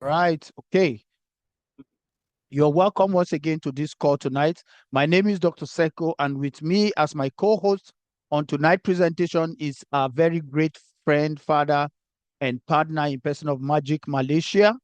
Right. Okay. You're welcome once again to this call tonight. My name is Dr. Seko, and with me as my co-host on tonight's presentation is our very great friend, father, and partner in person of Magic Malaysia.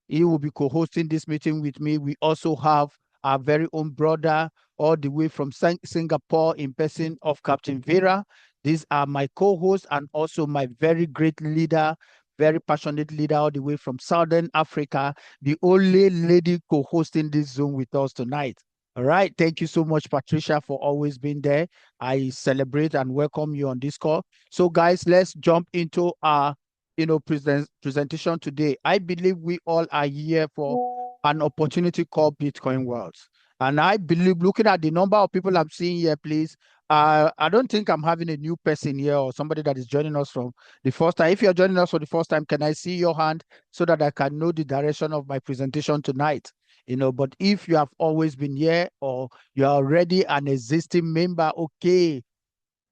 He will be co-hosting this meeting with me. We also have our very own brother all the way from Singapore in person of Captain Vera. These are my co-hosts and also my very great leader, very passionate leader all the way from Southern Africa, the only lady co-hosting this Zoom with us tonight. All right. Thank you so much, Patricia, for always being there. I celebrate and welcome you on this call. So, guys, let's jump into our presentation today. I believe we all are here for an opportunity called Bitcoin World. And I believe, looking at the number of people I'm seeing here, please, I don't think I'm having a new person here or somebody that is joining us from the first time. If you're joining us for the first time, can I see your hand so that I can know the direction of my presentation tonight? But if you have always been here or you're already an existing member, okay,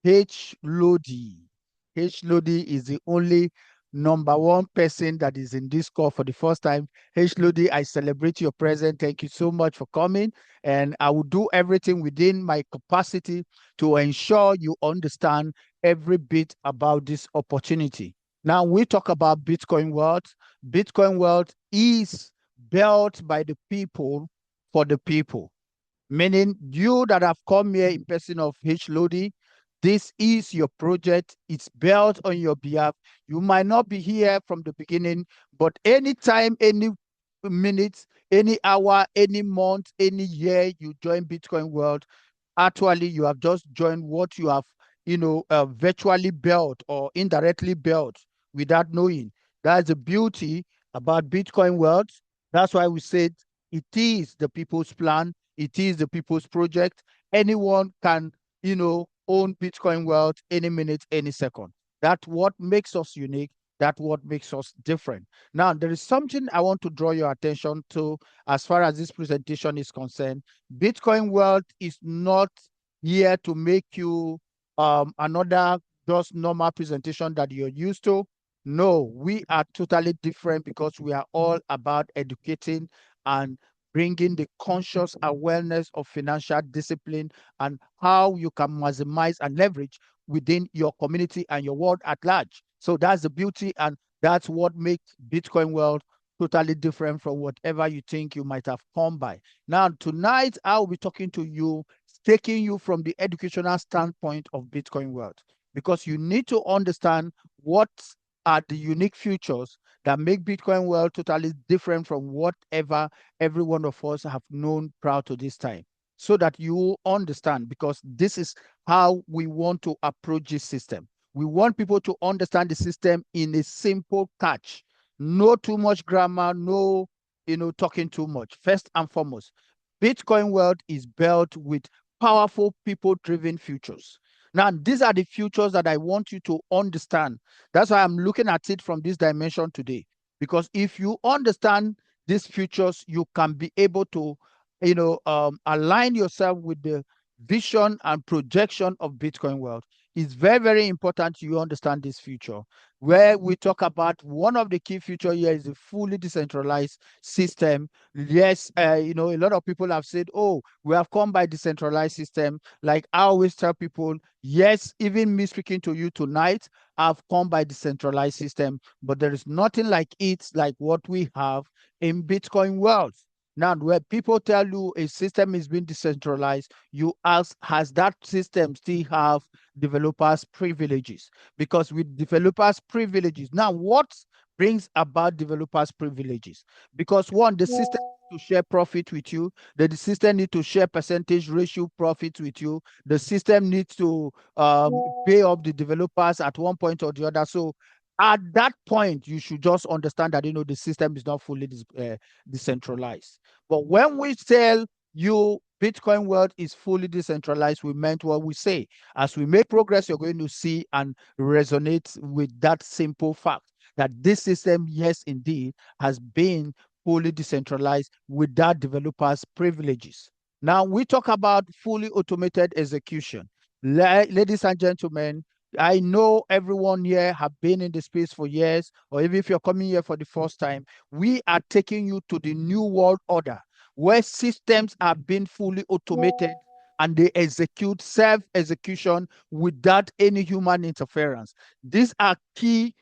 H. Lodi. H. Lodi is the only number one person that is in this call for the first time. H. Lodi, I celebrate your presence. Thank you so much for coming. And I will do everything within my capacity to ensure you understand every bit about this opportunity. Now, we talk about Bitcoin World. Bitcoin World is built by the people for the people, meaning you that have come here in person of H. Lodi, this is your project. It's built on your behalf. You might not be here from the beginning, but anytime, any minute, any hour, any month, any year you join Bitcoin World, actually you have just joined what you have, virtually built or indirectly built without knowing. That's the beauty about Bitcoin World. That's why we said it is the people's plan. It is the people's project. Anyone can, own Bitcoin World any minute, any second. That's what makes us unique. That's what makes us different. Now, there is something I want to draw your attention to as far as this presentation is concerned. Bitcoin World is not here to make you another just normal presentation that you're used to. No, we are totally different because we are all about educating and bringing the conscious awareness of financial discipline and how you can maximize and leverage within your community and your world at large. So that's the beauty, and that's what makes Bitcoin World totally different from whatever you think you might have come by. Now, tonight, I'll be talking to you, taking you from the educational standpoint of Bitcoin World, because you need to understand what are the unique features that make Bitcoin World totally different from whatever every one of us have known prior to this time, so that you understand, because this is how we want to approach this system. We want people to understand the system in a simple catch. No too much grammar, no, talking too much. First and foremost, Bitcoin World is built with powerful people-driven futures. Now, these are the futures that I want you to understand. That's why I'm looking at it from this dimension today. Because if you understand these futures, you can be able to, align yourself with the vision and projection of Bitcoin World. It's very, very important you understand this future. Where we talk about one of the key features here is the fully decentralized system. Yes, a lot of people have said, oh, we have come by decentralized system. Like I always tell people, yes, even me speaking to you tonight, I've come by decentralized system, but there is nothing like it, like what we have in Bitcoin world. Now, where people tell you a system is being decentralized, you ask, has that system still have developers' privileges? Because with developers' privileges, now what brings about developers' privileges? Because one, the system to share profit with you, the system need to share percentage ratio profit with you, the system needs to pay up the developers at one point or the other. So at that point, you should just understand that the system is not fully decentralized. But when we tell you Bitcoin world is fully decentralized, we meant what we say. As we make progress, you're going to see and resonate with that simple fact that this system, yes, indeed, has been fully decentralized without developers' privileges. Now we talk about fully automated execution. Ladies and gentlemen, I know everyone here have been in the space for years, or even if you're coming here for the first time, we are taking you to the new world order where systems are being fully automated and they execute self-execution without any human interference. These are key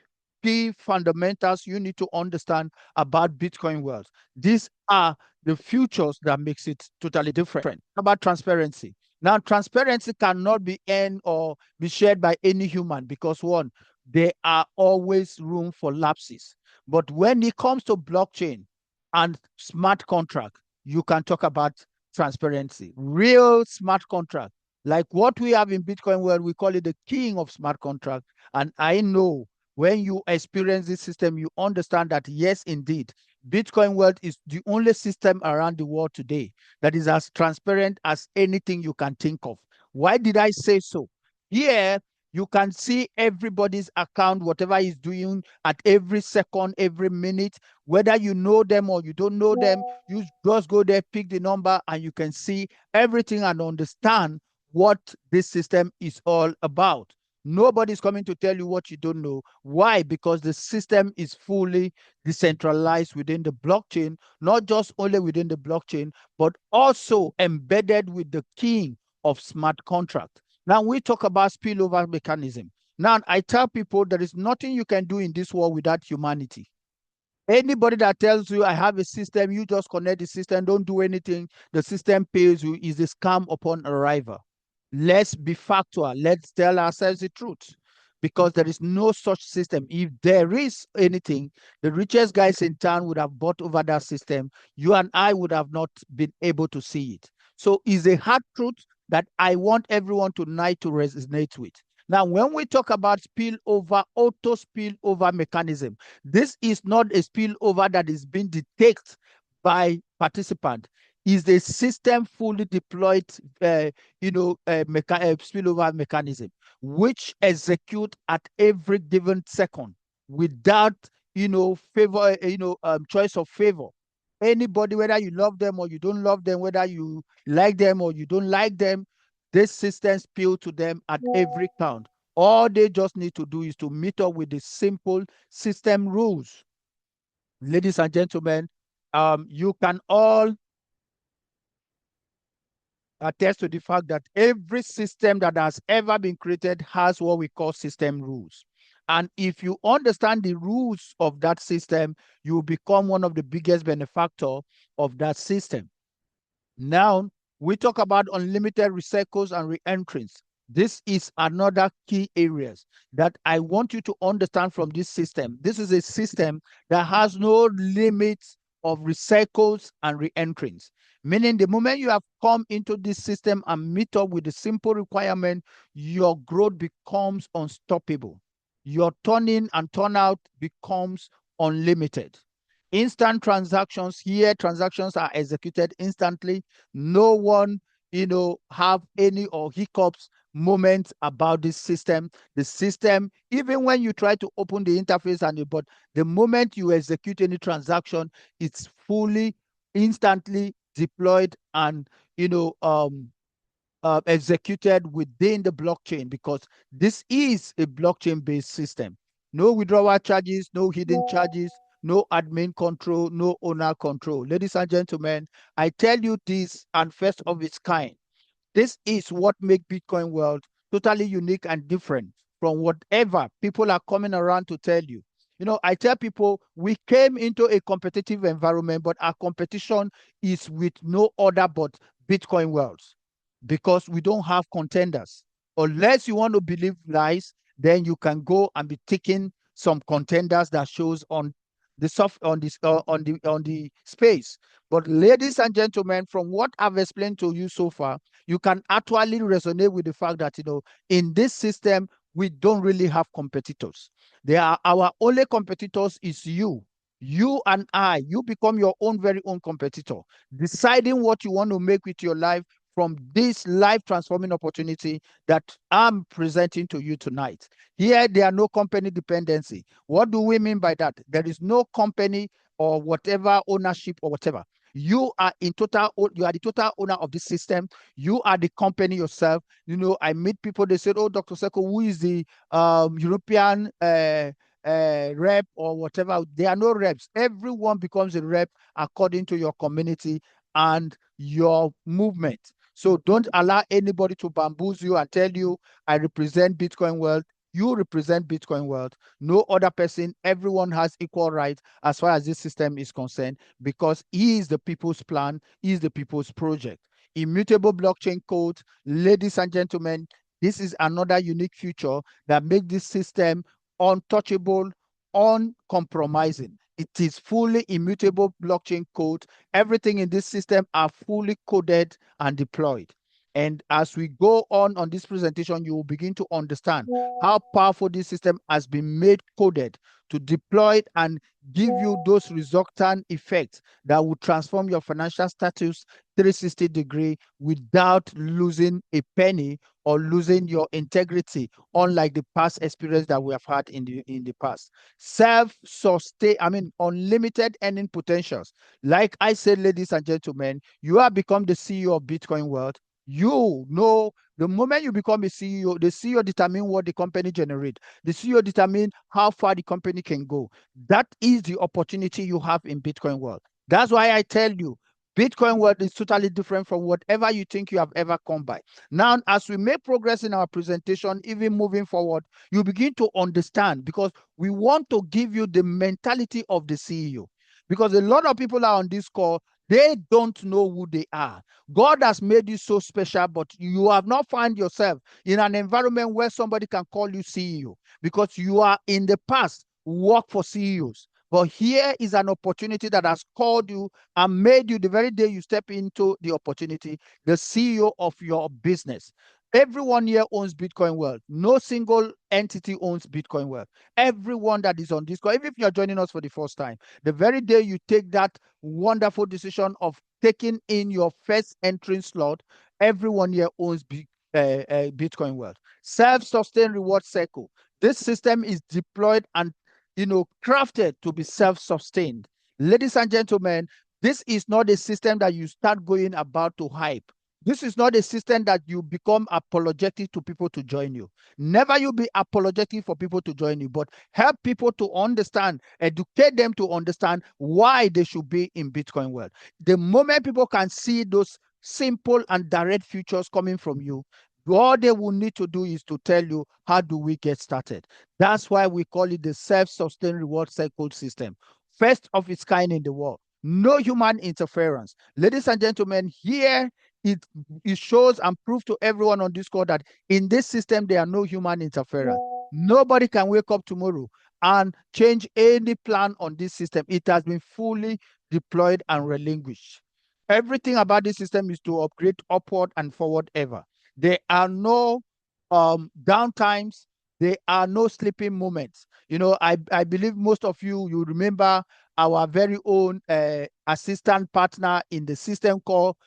fundamentals you need to understand about Bitcoin world. These are the futures that makes it totally different. About transparency. Now, transparency cannot be earned or be shared by any human because one, there are always room for lapses. But when it comes to blockchain and smart contract, you can talk about transparency, real smart contract. Like what we have in Bitcoin world, we call it the king of smart contract. And I know when you experience this system, you understand that yes, indeed, Bitcoin world is the only system around the world today that is as transparent as anything you can think of. Why did I say so? Here, you can see everybody's account, whatever he's doing at every second, every minute, whether you know them or you don't know them. You just go there, pick the number, and you can see everything and understand what this system is all about. Nobody's coming to tell you what you don't know. Why? Because the system is fully decentralized within the blockchain, not just only within the blockchain, but also embedded with the king of smart contract. Now we talk about spillover mechanism. Now I tell people there is nothing you can do in this world without humanity. Anybody that tells you I have a system, you just connect the system, don't do anything, the system pays you, is a scam upon arrival. Let's be factual. Let's tell ourselves the truth because there is no such system. If there is anything, the richest guys in town would have bought over that system. You and I would have not been able to see it. So it's a hard truth that I want everyone tonight to resonate with. Now, when we talk about spillover, auto spillover mechanism, this is not a spillover that is being detected by participant. Is a system fully deployed, spillover mechanism, which execute at every given second without, favor, choice of favor. Anybody, whether you love them or you don't love them, whether you like them or you don't like them, this system spill to them at every count. All they just need to do is to meet up with the simple system rules. Ladies and gentlemen, you can all attest to the fact that every system that has ever been created has what we call system rules. And if you understand the rules of that system, you become one of the biggest benefactor of that system. Now, we talk about unlimited recycles and re-entrants. This is another key areas that I want you to understand from this system. This is a system that has no limits of recycles and re-entrants, meaning the moment you have come into this system and meet up with the simple requirement, your growth becomes unstoppable. Your turn in and turn out becomes unlimited. Instant transactions here, transactions are executed instantly. No one, have any or hiccups moments about this system. The system, even when you try to open the interface but the moment you execute any transaction, it's fully instantly deployed and executed within the blockchain because this is a blockchain based system. No withdrawal charges, no hidden charges, no admin control, no owner control. Ladies and gentlemen, I tell you this and first of its kind. This is what makes Bitcoin world totally unique and different from whatever people are coming around to tell you. I tell people we came into a competitive environment, but our competition is with no other but Bitcoin worlds because we don't have contenders. Unless you want to believe lies, then you can go and be taking some contenders that shows on the soft on this on the space. But ladies and gentlemen, from what I've explained to you so far, you can actually resonate with the fact that in this system we don't really have competitors. They are our only competitors is you and I. You become your own very own competitor, deciding what you want to make with your life from this life transforming opportunity that I'm presenting to you tonight. Here, there are no company dependency. What do we mean by that? There is no company or whatever ownership or whatever. You are you are the total owner of the system. You are the company yourself. I meet people, they said, "Oh, Dr. Seko, who is the European rep or whatever?" There are no reps. Everyone becomes a rep according to your community and your movement. So don't allow anybody to bamboozle you and tell you, "I represent Bitcoin World." You represent Bitcoin World. No other person. Everyone has equal rights as far as this system is concerned, because he is the people's plan, he is the people's project. Immutable blockchain code, ladies and gentlemen, this is another unique feature that makes this system untouchable, uncompromising. It is fully immutable blockchain code. Everything in this system are fully coded and deployed. And as we go on this presentation, you will begin to understand how powerful this system has been made coded to deploy it and give you those resultant effects that will transform your financial status 360-degree without losing a penny or losing your integrity, unlike the past experience that we have had in the past. Self-sustain, unlimited earning potentials. Like I said, ladies and gentlemen, you have become the CEO of Bitcoin World. You know, the moment you become a CEO, the CEO determine what the company generate. The CEO determine how far the company can go. That is the opportunity you have in Bitcoin World. That's why I tell you, Bitcoin World is totally different from whatever you think you have ever come by. Now, as we make progress in our presentation, even moving forward, you begin to understand, because we want to give you the mentality of the CEO. Because a lot of people are on this call, they don't know who they are. God has made you so special, but you have not found yourself in an environment where somebody can call you CEO, because you are in the past work for CEOs. But here is an opportunity that has called you and made you, the very day you step into the opportunity, the CEO of your business. Everyone here owns Bitcoin World. No single entity owns Bitcoin World. Everyone that is on this call, even if you're joining us for the first time, the very day you take that wonderful decision of taking in your first entry slot, everyone here owns Bitcoin World. Self-sustained reward cycle. This system is deployed and crafted to be self-sustained. Ladies and gentlemen, this is not a system that you start going about to hype. This is not a system that you become apologetic to people to join you. Never you be apologetic for people to join you, but help people to understand, educate them to understand why they should be in Bitcoin World. The moment people can see those simple and direct features coming from you, all they will need to do is to tell you, how do we get started? That's why we call it the self-sustained reward cycle system. First of its kind in the world. No human interference. Ladies and gentlemen, here it shows and proves to everyone on this call that in this system, there are no human interference. Nobody can wake up tomorrow and change any plan on this system. It has been fully deployed and relinquished. Everything about this system is to upgrade upward and forward ever. There are no downtimes. There are no sleeping moments. I believe most of you remember our very own assistant partner in the system called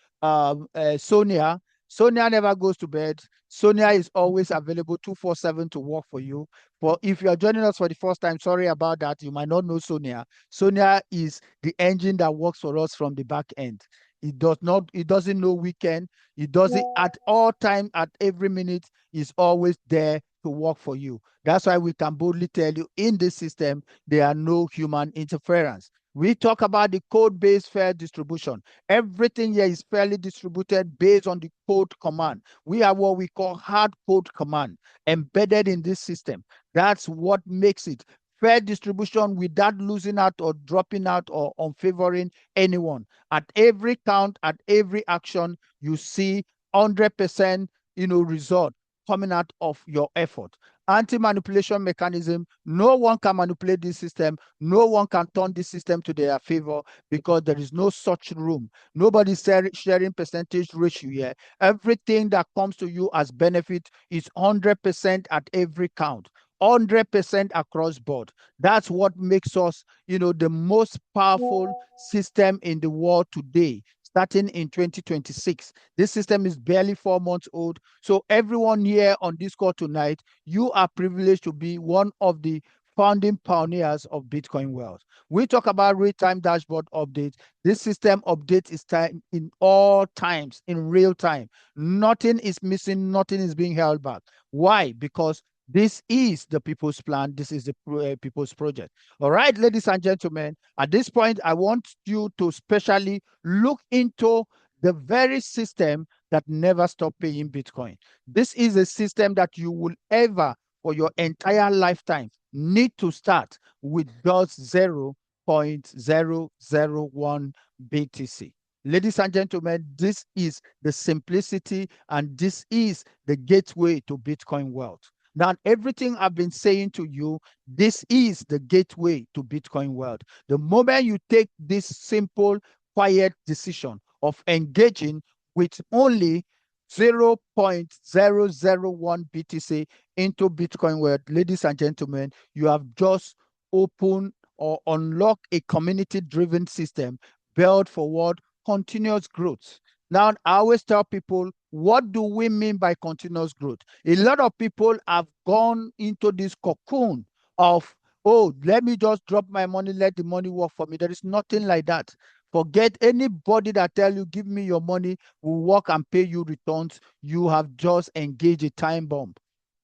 Sonia. Sonia never goes to bed. Sonia is always available 247 to work for you. But if you are joining us for the first time, sorry about that. You might not know Sonia. Sonia is the engine that works for us from the back end. It doesn't know weekend. It does it at all time, at every minute. Is always there to work for you. That's why we can boldly tell you, in this system, there are no human interference. We talk about the code-based fair distribution. Everything here is fairly distributed based on the code command. We have what we call hard code command embedded in this system. That's what makes it fair distribution without losing out or dropping out or unfavoring anyone. At every count, at every action, you see 100% result coming out of your effort. Anti-manipulation mechanism. No one can manipulate this system. No one can turn this system to their favor, because there is no such room. Nobody's sharing percentage ratio here. Everything that comes to you as benefit is 100% at every count. 100% across board. That's what makes us, the most powerful system in the world today, starting in 2026. This system is barely 4 months old. So everyone here on this call tonight, you are privileged to be one of the founding pioneers of Bitcoin world. We talk about real-time dashboard updates. This system updates is time in all times, in real time. Nothing is missing, nothing is being held back. Why? Because this is the people's plan. This is the people's project. All right, ladies and gentlemen, at this point, I want you to specially look into the very system that never stop paying Bitcoin. This is a system that you will ever, for your entire lifetime, need to start with just 0.001 BTC. Ladies and gentlemen, this is the simplicity and this is the gateway to Bitcoin wealth. Now, everything I've been saying to you, this is the gateway to Bitcoin wealth. The moment you take this simple, quiet decision of engaging with only 0.001 BTC into Bitcoin world, ladies and gentlemen, you have just opened or unlocked a community-driven system built for what? Continuous growth. Now, I always tell people, what do we mean by continuous growth? A lot of people have gone into this cocoon of, oh, let me just drop my money, let the money work for me. There is nothing like that. Forget anybody that tell you, give me your money, we'll work and pay you returns. You have just engaged a time bomb.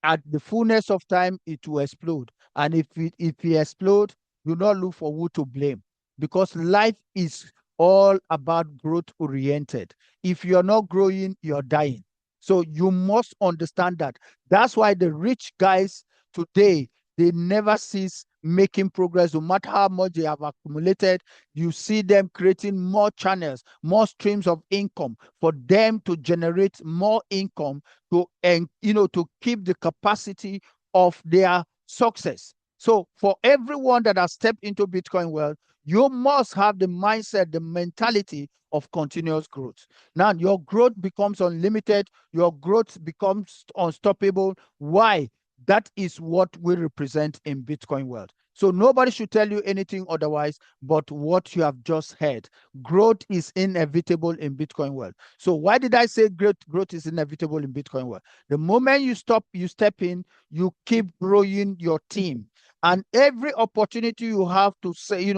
At the fullness of time, it will explode. And if it explode, do not look for who to blame, because life is all about growth oriented. If you're not growing, you're dying. So you must understand that. That's why the rich guys today, they never cease making progress. No matter how much they have accumulated, you see them creating more channels, more streams of income for them to generate more income to, and to keep the capacity of their success. So for everyone that has stepped into Bitcoin world, you must have the mindset, the mentality of continuous growth. Now, your growth becomes unlimited, your growth becomes unstoppable. Why? That is what we represent in Bitcoin world. So nobody should tell you anything otherwise but what you have just heard. Growth is inevitable in Bitcoin world. So why did I say growth is inevitable in Bitcoin world? The moment you step in, you keep growing your team. And every opportunity you have to say,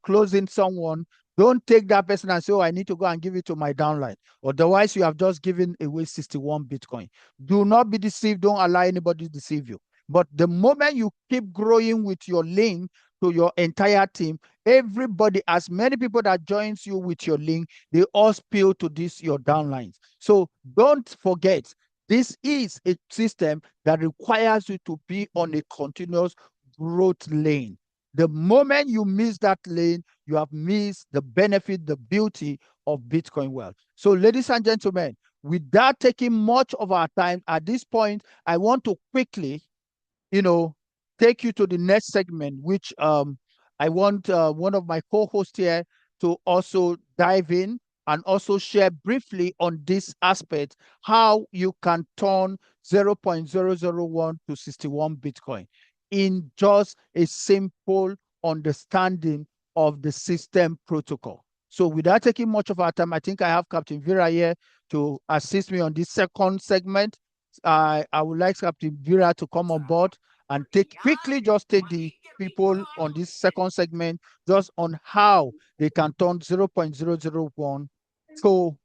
closing someone, don't take that person and say, oh, I need to go and give it to my downline. Otherwise, you have just given away 61 Bitcoin. Do not be deceived. Don't allow anybody to deceive you. But the moment you keep growing with your link to your entire team, everybody, as many people that joins you with your link, they all spill to this, your downlines. So don't forget, this is a system that requires you to be on a continuous growth lane. The moment you miss that lane, you have missed the benefit, the beauty of Bitcoin wealth. So, ladies and gentlemen, without taking much of our time at this point, I want to quickly, take you to the next segment, which I want one of my co-hosts here to also dive in and also share briefly on this aspect, how you can turn 0.001 to 61 Bitcoin in just a simple understanding of the system protocol. So without taking much of our time, I think I have Captain Vera here to assist me on this second segment. I would like Captain Vera to come on board and quickly just take the people on this second segment just on how they can turn 0.001 to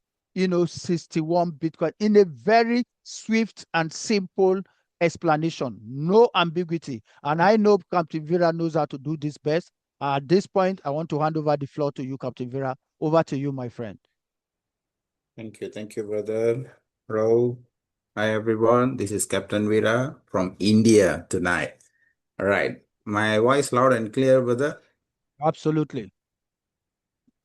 61 Bitcoin in a very swift and simple explanation, no ambiguity. And I know Captain Vera knows how to do this best. At this point, I want to hand over the floor to you, Captain Vera. Over to you, my friend. Thank you, brother Raul. Hi, everyone. This is Captain Vera from India tonight. All right. My voice loud and clear, brother? Absolutely.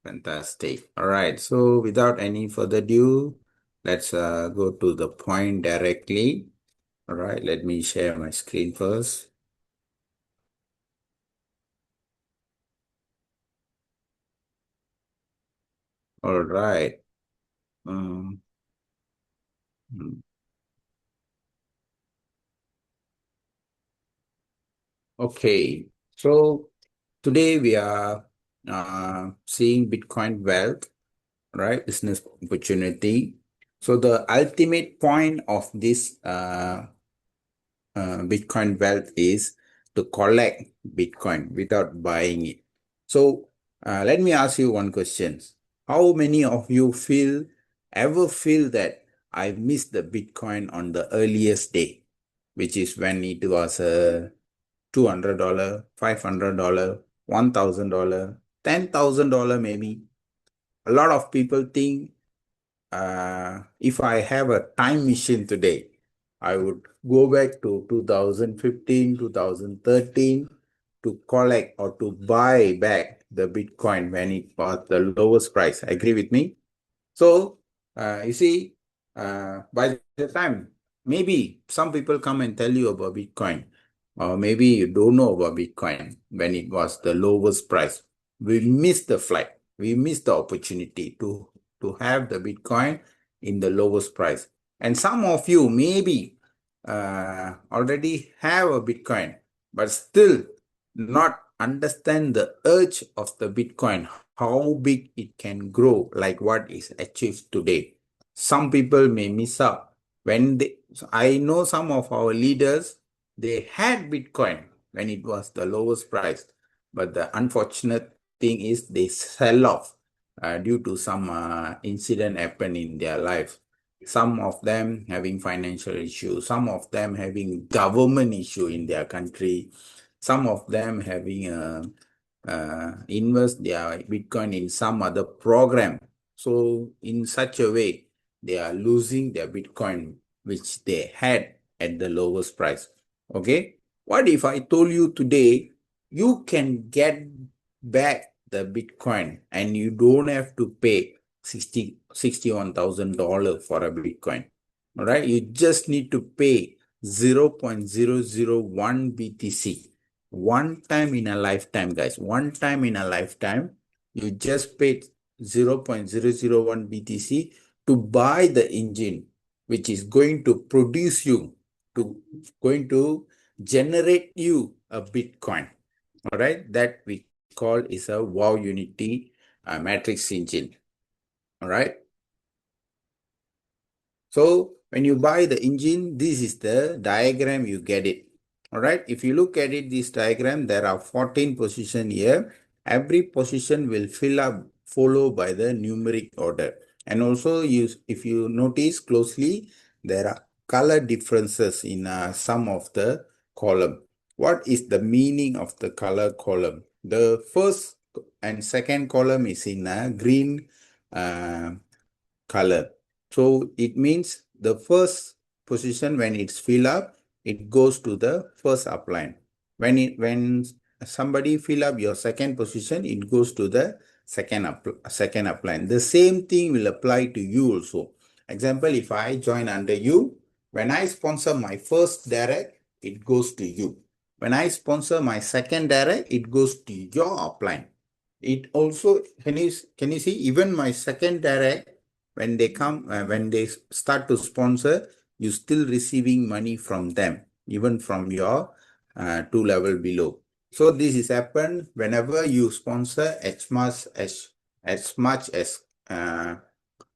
Fantastic. All right. So without any further ado, let's go to the point directly. All right. Let me share my screen first. All right. Um, hmm. Okay. So today we are seeing Bitcoin wealth, right? Business opportunity. So the ultimate point of this Bitcoin wealth is to collect Bitcoin without buying it. So let me ask you one question. How many of you ever feel that I missed the Bitcoin on the earliest day, which is when it was $200, $500, $1,000, $10,000 maybe? A lot of people think if I have a time machine today, I would go back to 2015, 2013 to collect or to buy back the Bitcoin when it was the lowest price. Agree with me? So, you see, by the time, maybe some people come and tell you about Bitcoin, or maybe you don't know about Bitcoin when it was the lowest price. We missed the flight. We missed the opportunity to have the Bitcoin in the lowest price. And some of you maybe already have a Bitcoin, but still not understand the urge of the Bitcoin, how big it can grow, like what is achieved today. Some people may miss out. I know some of our leaders, they had Bitcoin when it was the lowest price, but the unfortunate thing is they sell off due to some incident happen in their life. Some of them having financial issues, some of them having government issue in their country, some of them having invest their Bitcoin in some other program. So in such a way, they are losing their Bitcoin, which they had at the lowest price. Okay. What if I told you today, you can get back the Bitcoin and you don't have to pay $61,000 for a Bitcoin. All right. You just need to pay 0.001 BTC. One time in a lifetime, guys. One time in a lifetime, you just paid 0.001 BTC to buy the engine, which is going to produce you, going to generate you a Bitcoin. All right. That we call is a Wow Unity matrix engine. All right. So when you buy the engine, this is the diagram, you get it. All right. If you look at it, this diagram, there are 14 positions here. Every position will fill up, followed by the numeric order. And also, if you notice closely, there are color differences in some of the column. What is the meaning of the color column? The first and second column is in a green color. So it means the first position, when it's filled up, it goes to the first upline. When somebody fill up your second position, it goes to the second upline. The same thing will apply to you also. Example, if I join under you, when I sponsor my first direct, it goes to you. When I sponsor my second direct, it goes to your upline. It also, can you see, even my second direct, when they come, when they start to sponsor, you still receiving money from them, even from your 2 level below. So this is happen whenever you sponsor as much as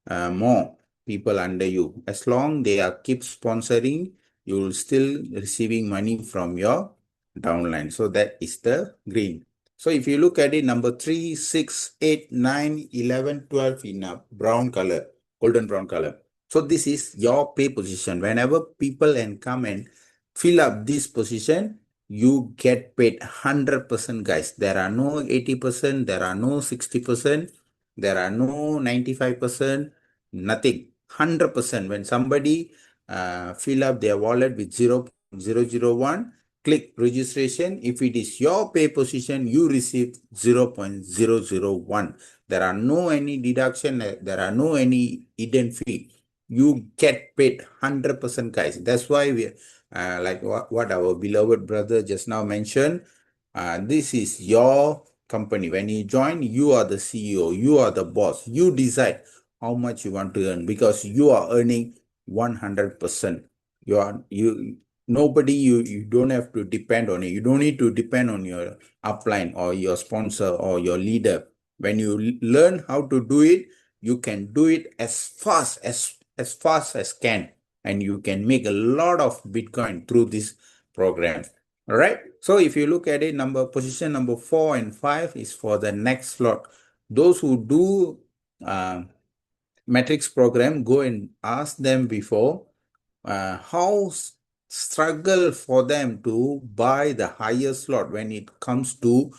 more people under you. As long they are keep sponsoring, you will still receiving money from your downline. So that is the green. So if you look at it, number 3, 6, 8, 9, 11, 12 in a brown color, golden brown color. So this is your pay position. Whenever people come and fill up this position, you get paid 100%, guys. There are no 80%, there are no 60%, there are no 95%, nothing. 100%. When somebody fill up their wallet with 0.001, click registration. If it is your pay position, you receive 0.001. There are no any deduction. There are no any hidden fee. You get paid 100%, guys. That's why we, like what our beloved brother just now mentioned, this is your company. When you join, you are the CEO. You are the boss. You decide how much you want to earn because you are earning 100%. You don't have to depend on it. You don't need to depend on your upline or your sponsor or your leader. When you learn how to do it, you can do it as fast as can, and you can make a lot of Bitcoin through this program. All right. So if you look at it, position number 4 and 5 is for the next slot. Those who do matrix program, go and ask them before how struggle for them to buy the higher slot when it comes to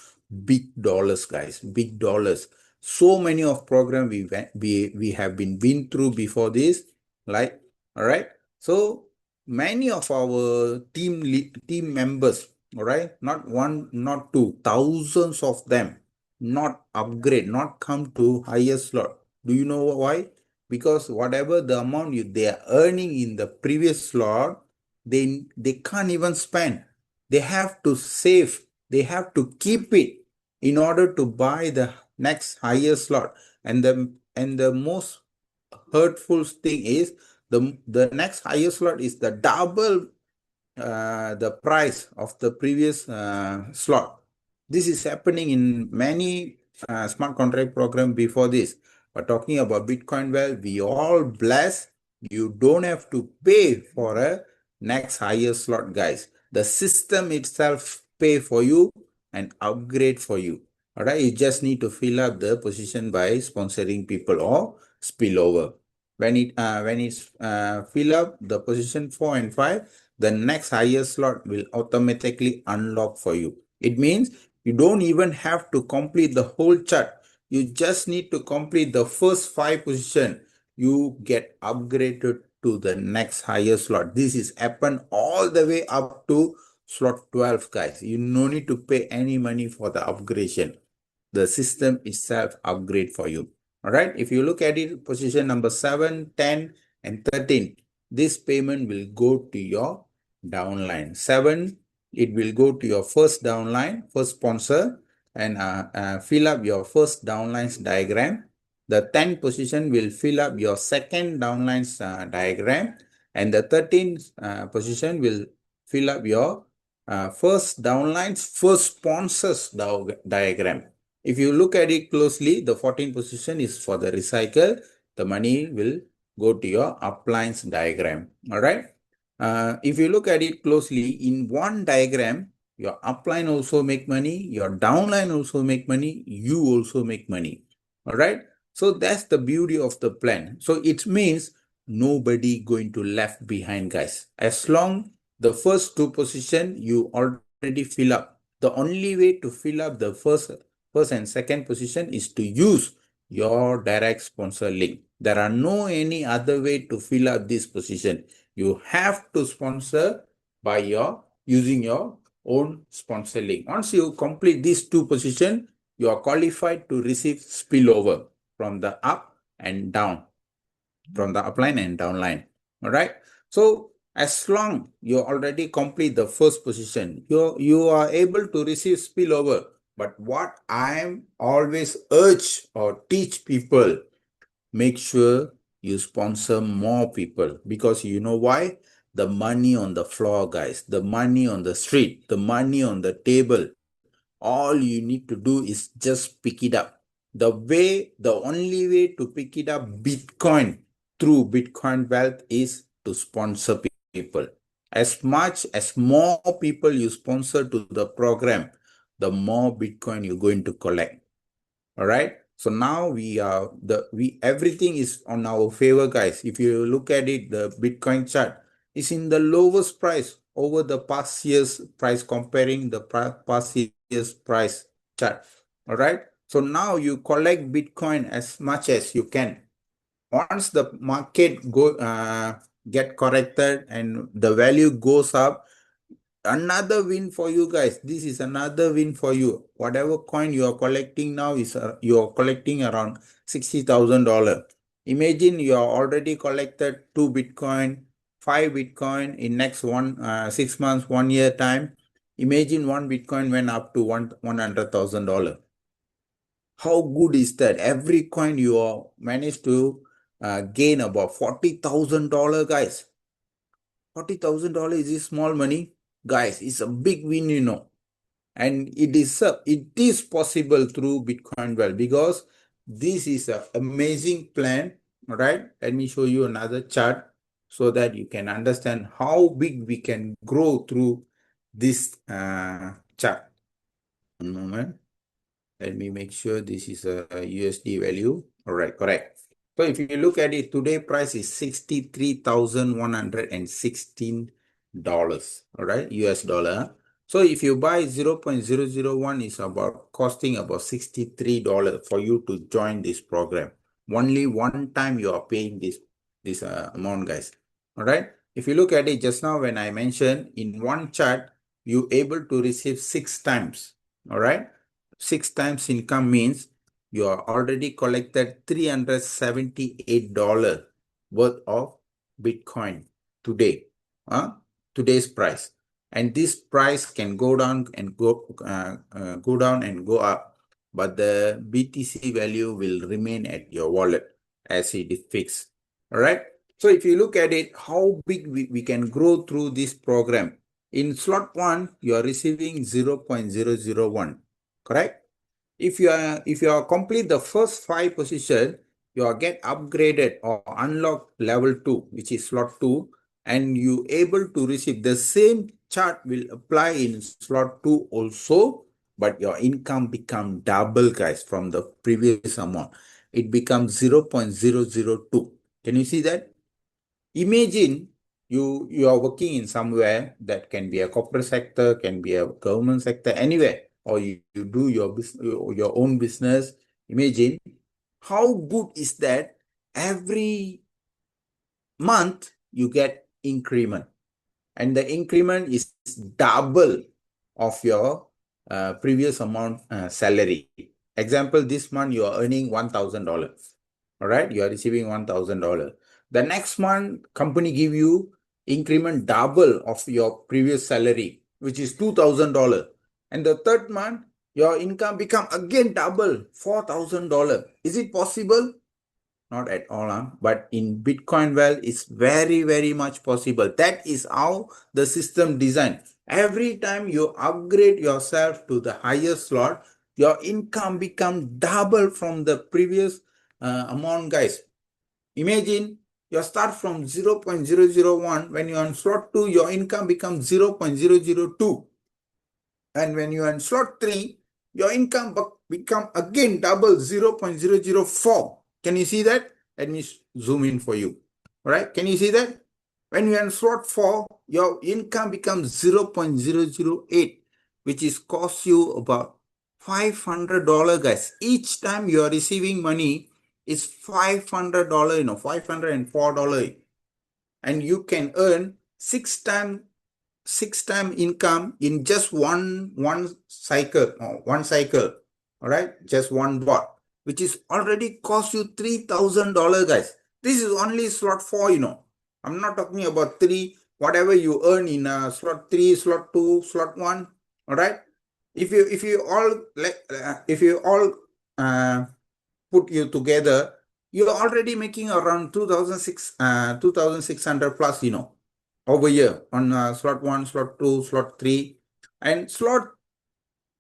big dollars, guys, big dollars. So many of program we have been through before this, like, all right. So many of our team members, all right, not one, not two, thousands of them not upgrade, not come to higher slot. Do you know why? Because whatever the amount they are earning in the previous slot, they can't even spend. They have to save. They have to keep it in order to buy the next higher slot. And the most hurtful thing is the next higher slot is the double the price of the previous slot. This is happening in many smart contract program before this. But talking about Bitcoin, well, we all blessed. You don't have to pay for a next higher slot, guys. The system itself pay for you and upgrade for you. All right, you just need to fill up the position by sponsoring people or spillover. When it's fill up the position 4 and 5, the next higher slot will automatically unlock for you. It means you don't even have to complete the whole chart. You just need to complete the first 5 position. You get upgraded to the next higher slot. This is happen all the way up to slot 12, guys. You no need to pay any money for the upgradation. The system itself upgrade for you. All right. If you look at it, position number 7, 10, and 13, this payment will go to your downline. 7, it will go to your first downline, first sponsor, and fill up your first downline's diagram. The 10 position will fill up your second downline's diagram, and the 13th position will fill up your first downline's first sponsor's diagram. If you look at it closely, the 14th position is for the recycle. The money will go to your upline's diagram. All right. If you look at it closely, in one diagram, your upline also make money, your downline also make money, you also make money. All right. So that's the beauty of the plan. So it means nobody going to left behind, guys. As long the first 2 position you already fill up. The only way to fill up the first and second position is to use your direct sponsor link. There are no any other way to fill up this position. You have to sponsor by using your own sponsor link. Once you complete these 2 positions, you are qualified to receive spillover from the up and down, from the upline and downline. All right. So as long you already complete the first position, you are able to receive spillover. But what I always urge or teach people, make sure you sponsor more people, because you know why? The money on the floor, guys, the money on the street, the money on the table, all you need to do is just pick it up. The only way to pick it up Bitcoin through Bitcoin Wealth is to sponsor people. As much as more people you sponsor to the program, the more Bitcoin you're going to collect. All right. So now everything is on our favor, guys. If you look at it, the Bitcoin chart is in the lowest price over the past year's price, comparing the past year's price chart. All right. So now you collect Bitcoin as much as you can. Once the market get corrected and the value goes up, another win for you guys. This is another win for you. Whatever coin you are collecting now is you are collecting around $60,000. Imagine you are already collected 2 Bitcoin, 5 Bitcoin in next 6 months, 1 year time. Imagine 1 Bitcoin went up to $100,000. How good is that? Every coin you are managed to gain about $40,000, guys. $40,000 is small money, guys. It's a big win, you know. And it is possible through Bitcoin Wealth, because this is an amazing plan. All right. Let me show you another chart so that you can understand how big we can grow through this chart. One moment. Let me make sure this is a USD value. All right, correct. So if you look at it, today price is $63,116. All right, US dollar. So if you buy 0.001 is about costing about $63 for you to join this program. Only one time you are paying this amount, guys. All right. If you look at it just now, when I mentioned in one chart, you able to receive 6 times. All right. 6 times income means you are already collected $378 worth of Bitcoin today. Today's price. And this price can go down and go down and go up, but the BTC value will remain at your wallet as it is fixed. All right. So if you look at it, how big we can grow through this program. In slot 1, you are receiving 0.001. Correct? If you are complete the first 5 position, you are get upgraded or unlock level 2, which is slot 2, and you able to receive the same chart will apply in slot 2 also, but your income become double, guys, from the previous amount. It becomes 0.002. Can you see that? Imagine you are working in somewhere that can be a corporate sector, can be a government sector, anywhere, or you do your your own business. Imagine how good is that every month you get increment, and the increment is double of your previous amount salary. Example, this month you are earning $1,000. All right, you are receiving $1,000. The next month, company give you increment double of your previous salary, which is $2,000. And the third month, your income become again double, $4,000. Is it possible? Not at all, but in Bitcoin well, it's very, very much possible. That is how the system designed. Every time you upgrade yourself to the higher slot, your income become double from the previous amount, guys. Imagine you start from 0.001. When you're on slot 2, your income becomes 0.002. And when you're on slot 3, your income become again double, 0.004. Can you see that? Let me zoom in for you. All right? Can you see that? When you're on slot 4, your income becomes 0.008, which is cost you about $500, guys. Each time you are receiving money, it's $500, $504. And you can earn 6 times income in just one cycle, all right, just one bot, which is already cost you $3,000, guys. This is only slot 4. I'm not talking about 3, whatever you earn in slot 3, slot 2, slot 1. All right, if you all put you together, you're already making around 2,600 plus, over here on slot 1, slot 2, slot 3. And slot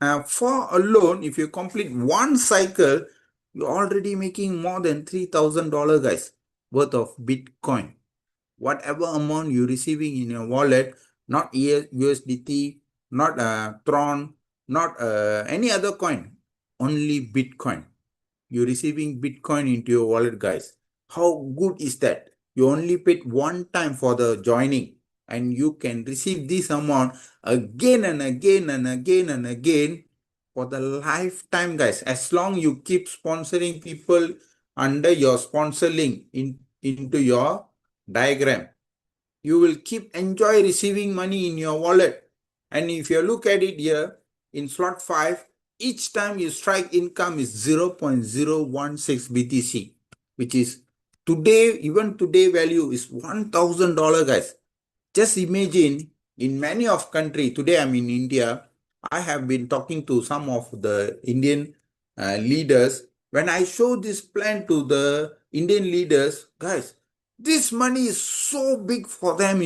4 alone, if you complete one cycle, you're already making more than $3,000, guys, worth of Bitcoin. Whatever amount you're receiving in your wallet, not USDT, not Tron, not any other coin, only Bitcoin. You're receiving Bitcoin into your wallet, guys. How good is that? You only paid one time for the joining, and you can receive this amount again and again and again and again for the lifetime, guys. As long you keep sponsoring people under your sponsor link into your diagram, you will keep enjoy receiving money in your wallet. And if you look at it here in slot 5, each time you strike income is 0.016 BTC, which is today, even today value is $1,000, guys. Just imagine in many of country, today I'm in India, I have been talking to some of the Indian leaders. When I show this plan to the Indian leaders, guys, this money is so big for them,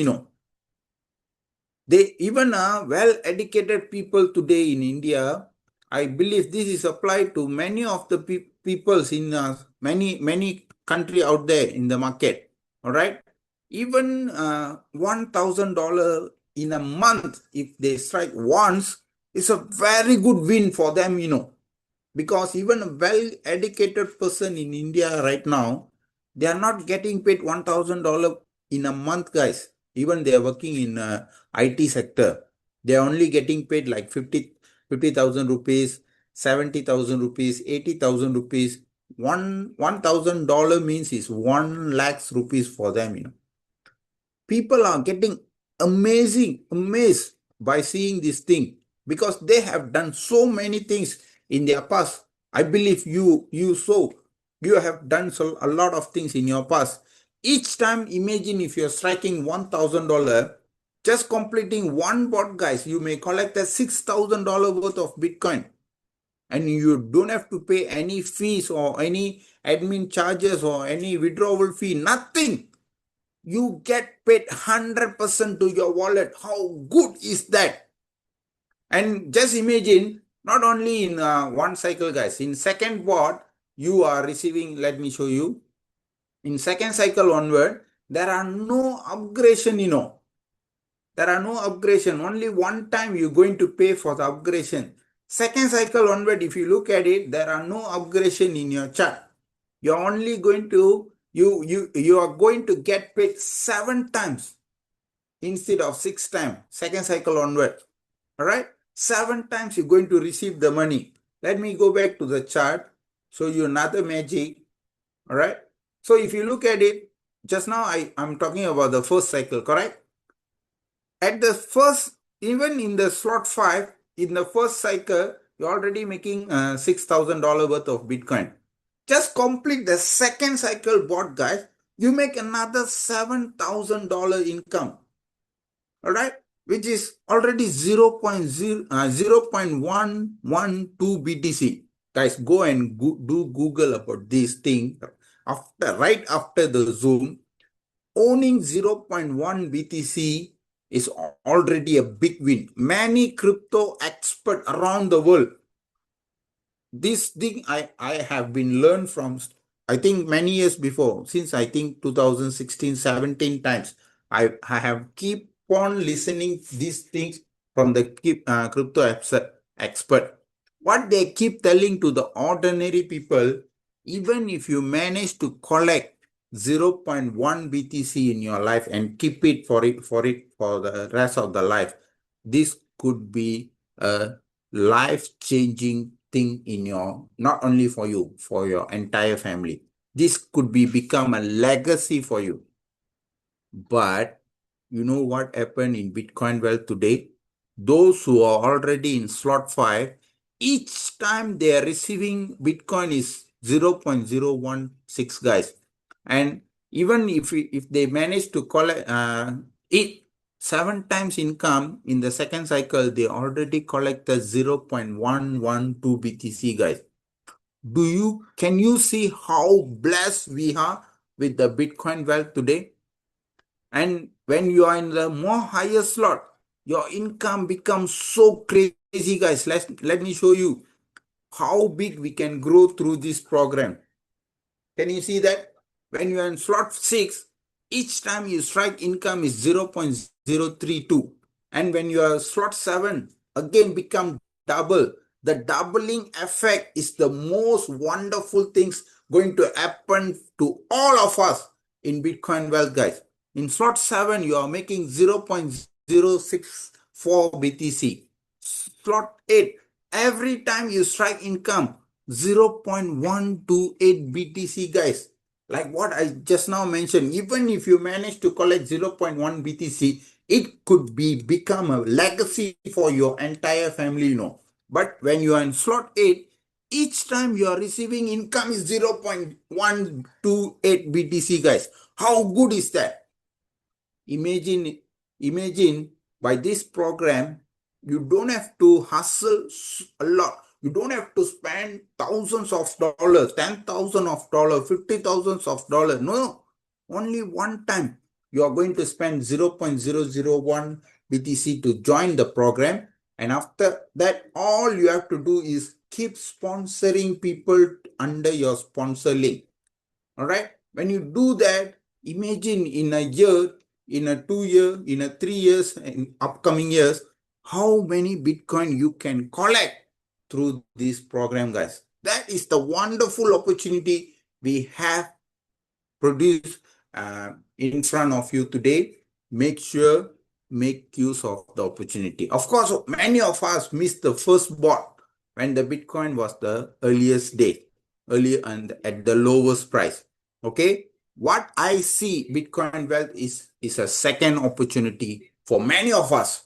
They even are well-educated people today in India. I believe this is applied to many of the peoples in many country out there in the market. All right. Even $1,000 in a month, if they strike once, it's a very good win for them, because even a well-educated person in India right now, they are not getting paid $1,000 in a month, guys. Even they are working in IT sector, they are only getting paid like 50,000 rupees, 70,000 rupees, 80,000 rupees. $1,000 means is 1 lakhs rupees for them. People are getting amazed by seeing this thing, because they have done so many things in their past. I believe you have done a lot of things in your past. Each time, imagine if you're striking $1,000, just completing one bot, guys, you may collect a $6,000 worth of Bitcoin. And you don't have to pay any fees or any admin charges or any withdrawal fee, nothing. You get paid 100% to your wallet. How good is that? And just imagine, not only in one cycle, guys, in second bot, you are receiving, let me show you. In second cycle onward, there are no upgradation, There are no upgradation. Only one time you're going to pay for the upgradation. Second cycle onward, if you look at it, there are no upgradation in your chart. You're only going to, you are going to get paid 7 times instead of 6 times, second cycle onward. All right, 7 times you're going to receive the money. Let me go back to the chart, show you another magic. All right, so if you look at it, just now I'm talking about the first cycle, correct? At the first, even in the slot 5, in the first cycle, you're already making $6,000 worth of Bitcoin. Just complete the second cycle bot, guys, you make another $7,000 income. All right, which is already 0.112 BTC. Guys, go and do Google about this thing. Right after the Zoom, owning 0.1 BTC is already a big win. Many crypto experts around the world, this thing I have been learned from, I think many years before, since I think 2016, 17 times, I have keep on listening these things from the crypto expert. What they keep telling to the ordinary people, even if you manage to collect 0.1 BTC in your life and keep it for the rest of the life, this could be a life-changing thing in not only for you, for your entire family. This could become a legacy for you. But you know what happened in Bitcoin Wealth today? Those who are already in slot 5, each time they are receiving Bitcoin is 0.016, guys. And even if they manage to collect it 7 times income in the second cycle, they already collected 0.112 BTC, guys. Can you see how blessed we are with the Bitcoin Wealth today? And when you are in the more higher slot, your income becomes so crazy, guys. Let me show you how big we can grow through this program. Can you see that? When you are in slot 6, each time you strike, income is 0.032. And when you are slot 7, again become double. The doubling effect is the most wonderful things going to happen to all of us in Bitcoin Wealth, guys. In slot 7, you are making 0.064 BTC. Slot 8, every time you strike income, 0.128 BTC, guys. Like what I just now mentioned, even if you manage to collect 0.1 BTC, it could become a legacy for your entire family, But when you are in slot 8, each time you are receiving income is 0.128 BTC, guys. How good is that? Imagine by this program, you don't have to hustle a lot. You don't have to spend thousands of dollars, $10,000 of dollars, $50,000 of dollars. No, only one time you are going to spend 0.001 BTC to join the program. And after that, all you have to do is keep sponsoring people under your sponsor link. All right. When you do that, imagine in a year, in a 2 year, in a 3 years, in upcoming years, how many Bitcoin you can collect through this program, guys. That is the wonderful opportunity we have produced in front of you today. Make sure, make use of the opportunity. Of course, many of us missed the first bot when the Bitcoin was the earliest day, early and at the lowest price. Okay, what I see Bitcoin wealth is a second opportunity for many of us.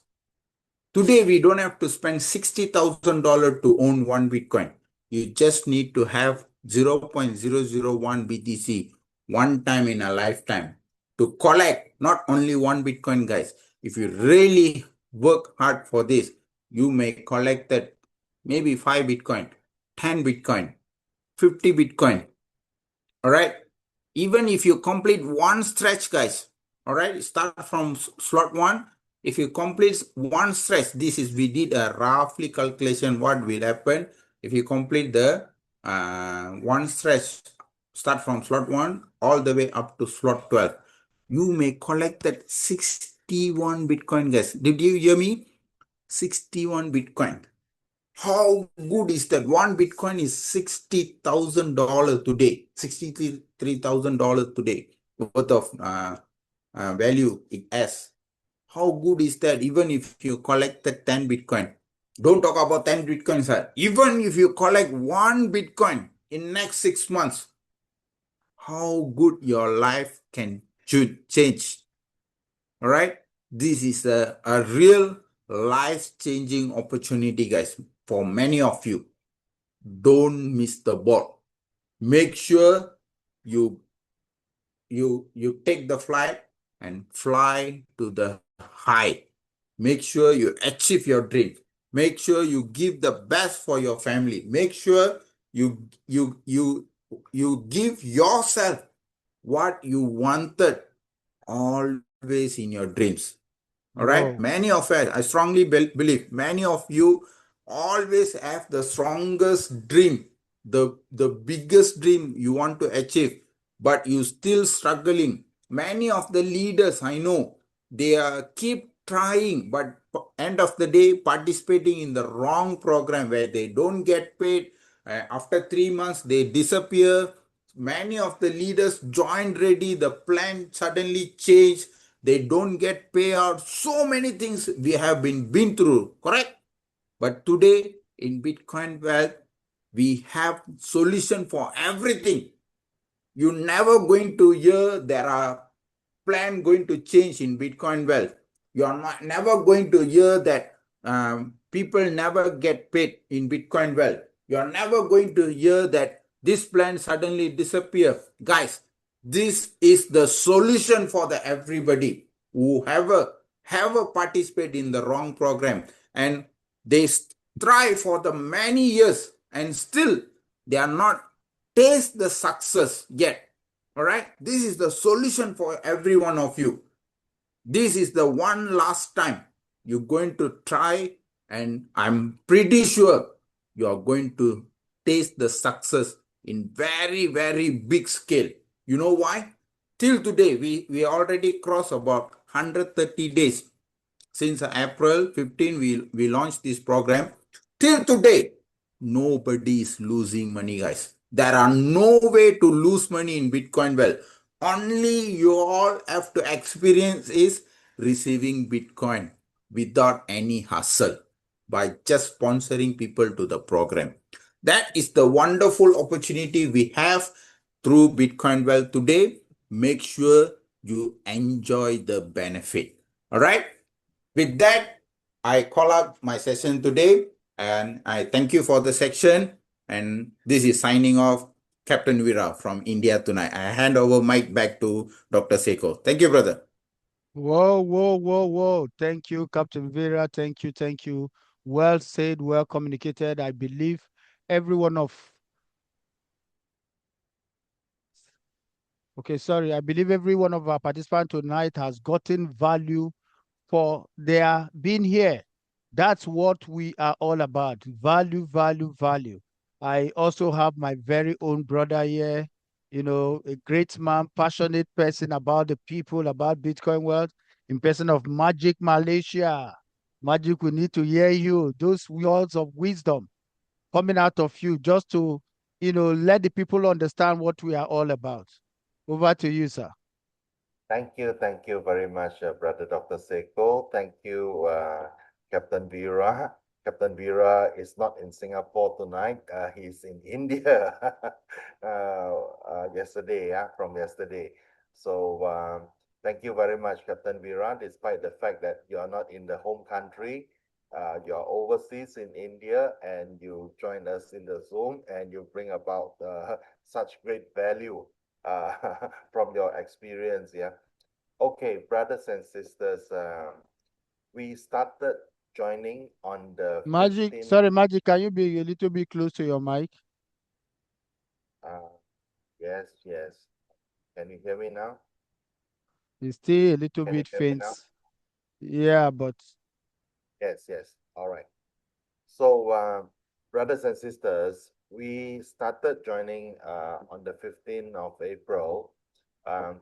Today, we don't have to spend $60,000 to own one Bitcoin. You just need to have 0.001 BTC one time in a lifetime to collect not only one Bitcoin, guys. If you really work hard for this, you may collect that maybe 5 Bitcoin, 10 Bitcoin, 50 Bitcoin. All right. Even if you complete one stretch, guys, all right, start from slot one. If you complete one stretch, we did a roughly calculation what will happen if you complete the one stretch, start from slot one all the way up to slot 12. You may collect that 61 Bitcoin, guys. Did you hear me? 61 Bitcoin. How good is that? One Bitcoin is $60,000 today, $63,000 today worth of value it has. How good is that? Even if you collected 10 Bitcoin, don't talk about 10 Bitcoin, sir. Even if you collect one Bitcoin in next 6 months, how good your life can change. All right. This is a real life-changing opportunity, guys, for many of you. Don't miss the boat. Make sure you take the flight and fly to the high. Make sure you achieve your dream. Make sure you give the best for your family. Make sure you give yourself what you wanted always in your dreams. All right. Whoa. Many of us, I strongly believe, many of you always have the strongest dream, the biggest dream you want to achieve, but you still struggling. Many of the leaders I know, they keep trying, but end of the day, participating in the wrong program where they don't get paid. After 3 months, they disappear. Many of the leaders joined ready, the plan suddenly changed. They don't get payout. So many things we have been through, correct? But today in Bitcoin Wealth, we have solution for everything. You're never going to hear there are plan going to change in Bitcoin Wealth. You are never going to hear that people never get paid in Bitcoin Wealth. You are never going to hear that this plan suddenly disappear. Guys, this is the solution for the everybody who have participate in the wrong program, and they try for the many years and still they are not taste the success yet. All right, this is the solution for every one of you. This is the one last time you're going to try, and I'm pretty sure you're going to taste the success in very, very big scale. You know why? Till today, we already crossed about 130 days. Since April 15, we launched this program. Till today, nobody is losing money, guys. There are no way to lose money in Bitcoin Wealth. Only you all have to experience is receiving Bitcoin without any hustle by just sponsoring people to the program. That is the wonderful opportunity we have through Bitcoin Wealth today. Make sure you enjoy the benefit. All right. With that, I call out my session today, and I thank you for the section. And this is signing off, Captain Vira from India Tonight. I hand over mic back to Dr. Seko. Thank you, brother. Whoa, whoa, whoa, whoa. Thank you, Captain Vera. Thank you, thank you. Well said, well communicated. I believe every one of, okay, sorry, I believe every one of our participants tonight has gotten value for their being here. That's what we are all about. Value, value, value. I also have my very own brother here a great man, passionate person about the people, about Bitcoin wealth, in person of Magic Malaysia. Magic, we need to hear you. Those words of wisdom coming out of you just to, let the people understand what we are all about. Over to you, sir. Thank you very much, Brother Dr. Seiko. Thank you, Captain Vera. Captain Vera is not in Singapore tonight. He's in India yesterday, from yesterday. So thank you very much, Captain Vera, despite the fact that you are not in the home country. You're overseas in India and you join us in the Zoom and you bring about such great value from your experience. Yeah. Okay, brothers and sisters, we started joining on the Magic, 15th. sorry, Magic, can you be a little bit close to your mic? Yes, yes. Can you hear me now? It's still a little Can you bit hear me faint. now? Yeah, but Yes, yes. All right. So, brothers and sisters, we started joining on the 15th of April.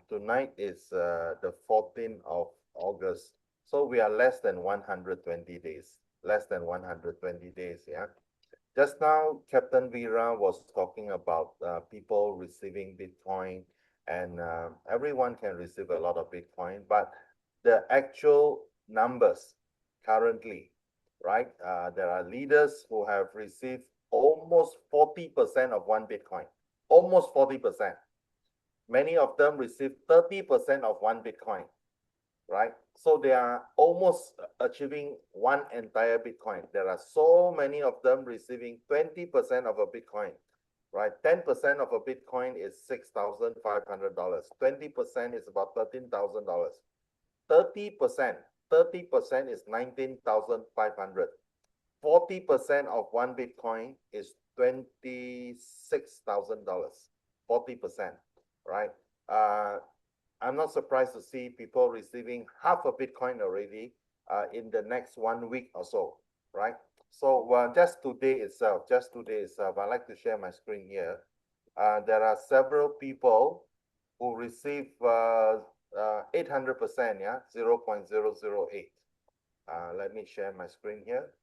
Tonight is the 14th of August. So we are less than 120 days. Less than 120 days, yeah. Just now, Captain Vera was talking about people receiving Bitcoin, and everyone can receive a lot of Bitcoin, but the actual numbers currently, right? There are leaders who have received almost 40% of one Bitcoin, almost 40%. Many of them receive 30% of one Bitcoin, right? So they are almost achieving one entire Bitcoin. There are so many of them receiving 20% of a Bitcoin, right? 10% of a Bitcoin is $6,500. 20% is about $13,000. 30% is 19,500. 40% of one Bitcoin is $26,000. 40%, right? I'm not surprised to see people receiving half a Bitcoin already in the next 1 week or so, right? So just today itself, I'd like to share my screen here. There are several people who receive 800%, yeah, 0.008. Let me share my screen here.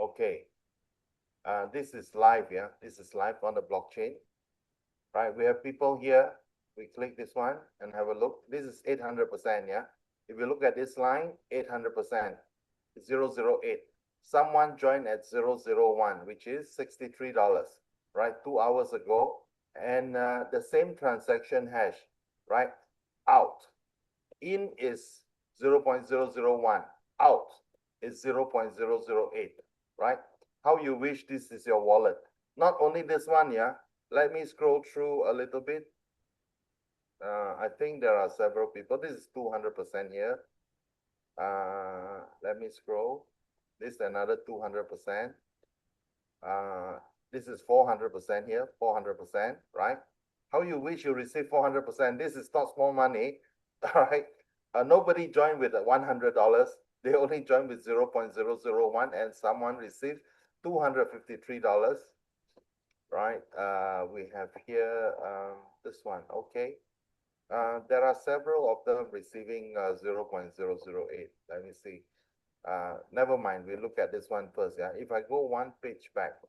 Okay. This is live, yeah. This is live on the blockchain, right? We have people here. We click this one and have a look. This is 800%, yeah. If you look at this line, 800%, 008. Someone joined at 001, which is $63, right? 2 hours ago. And the same transaction hash, right? Out. In is 0.001. Out is 0.008, right? How you wish this is your wallet. Not only this one, yeah. Let me scroll through a little bit. I think there are several people. This is 200% here. Let me scroll. This is another 200%. This is 400% here, 400%, right? How you wish you receive 400%. This is not small money, all right? Nobody joined with $100. They only joined with 0.001 and someone received $253, right? We have here this one, okay. There are several of them receiving 0.008. Let me see. Never mind, we look at this one first. Yeah, if I go one page back.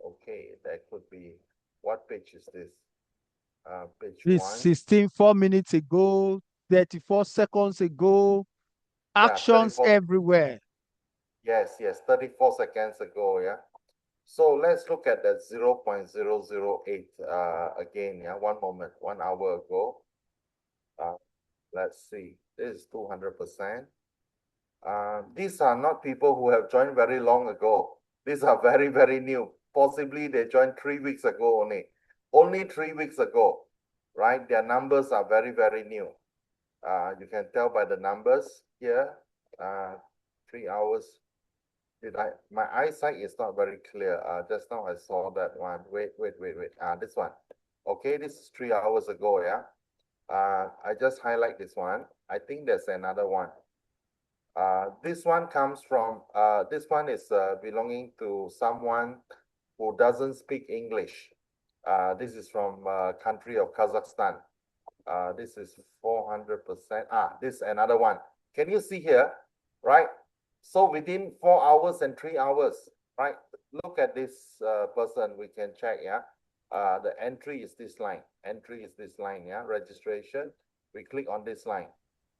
Okay, that could be, what page is this? Page this 1. 4 minutes ago, 34 seconds ago, actions 34. everywhere. Yes, 34 seconds ago, yeah. So let's look at that 0.008 again, yeah, 1 moment, 1 hour ago. Let's see, this is 200%. These are not people who have joined very long ago. These are very, very new. Possibly they joined 3 weeks ago only. Only 3 weeks ago, right? Their numbers are very, very new. You can tell by the numbers here. 3 hours. My eyesight is not very clear. Just now I saw that one. Wait. This one. Okay, this is 3 hours ago, yeah. I just highlight this one. I think there's another one. This one comes from, this one is belonging to someone who doesn't speak English. This is from country of Kazakhstan. This is 400%. This is another one. Can you see here, right? So within 4 hours and 3 hours, right? Look at this person, we can check, yeah? The entry is this line. Entry is this line, yeah? Registration. We click on this line.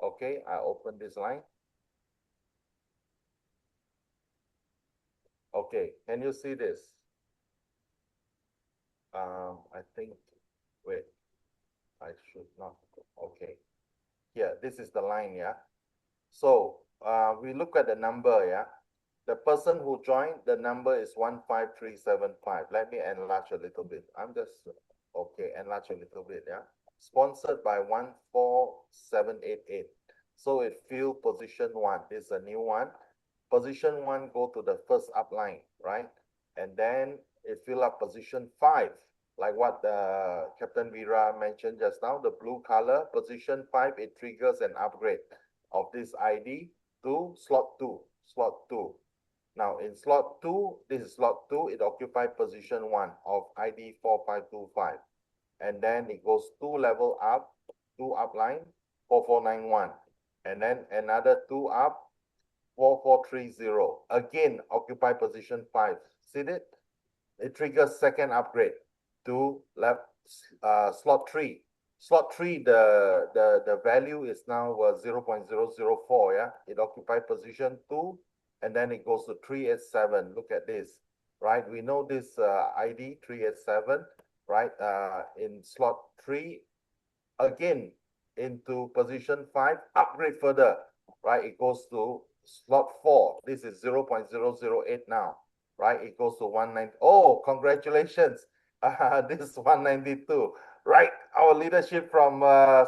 Okay, I open this line. Okay, can you see this? I think, wait, I should not. Okay, here, this is the line, yeah? So we look at the number, yeah? The person who joined, the number is 15375. Let me enlarge a little bit. I'm just, okay, enlarge a little bit, yeah? Sponsored by 14788. So it filled position 1. This is a new one. Position 1 go to the first upline, right? And then it fill up position 5, like what Captain Vira mentioned just now, the blue color, position 5, it triggers an upgrade of this ID to slot 2, slot 2. Now in slot 2, this is slot 2, it occupies position 1 of ID 4525. And then it goes 2 level up, 2 upline, 4491. And then another 2 up, 4430. Again, occupy position 5. See it? It triggers second upgrade to left slot 3. Slot 3, the value is now 0.004, yeah? It occupies position 2, and then it goes to 387. Look at this, right? We know this ID 387, right? In slot 3, again, into position 5, upgrade further, right? It goes to slot 4. This is 0.008 now, right? It goes to 190. Oh, congratulations. This is 192, right? Our leadership from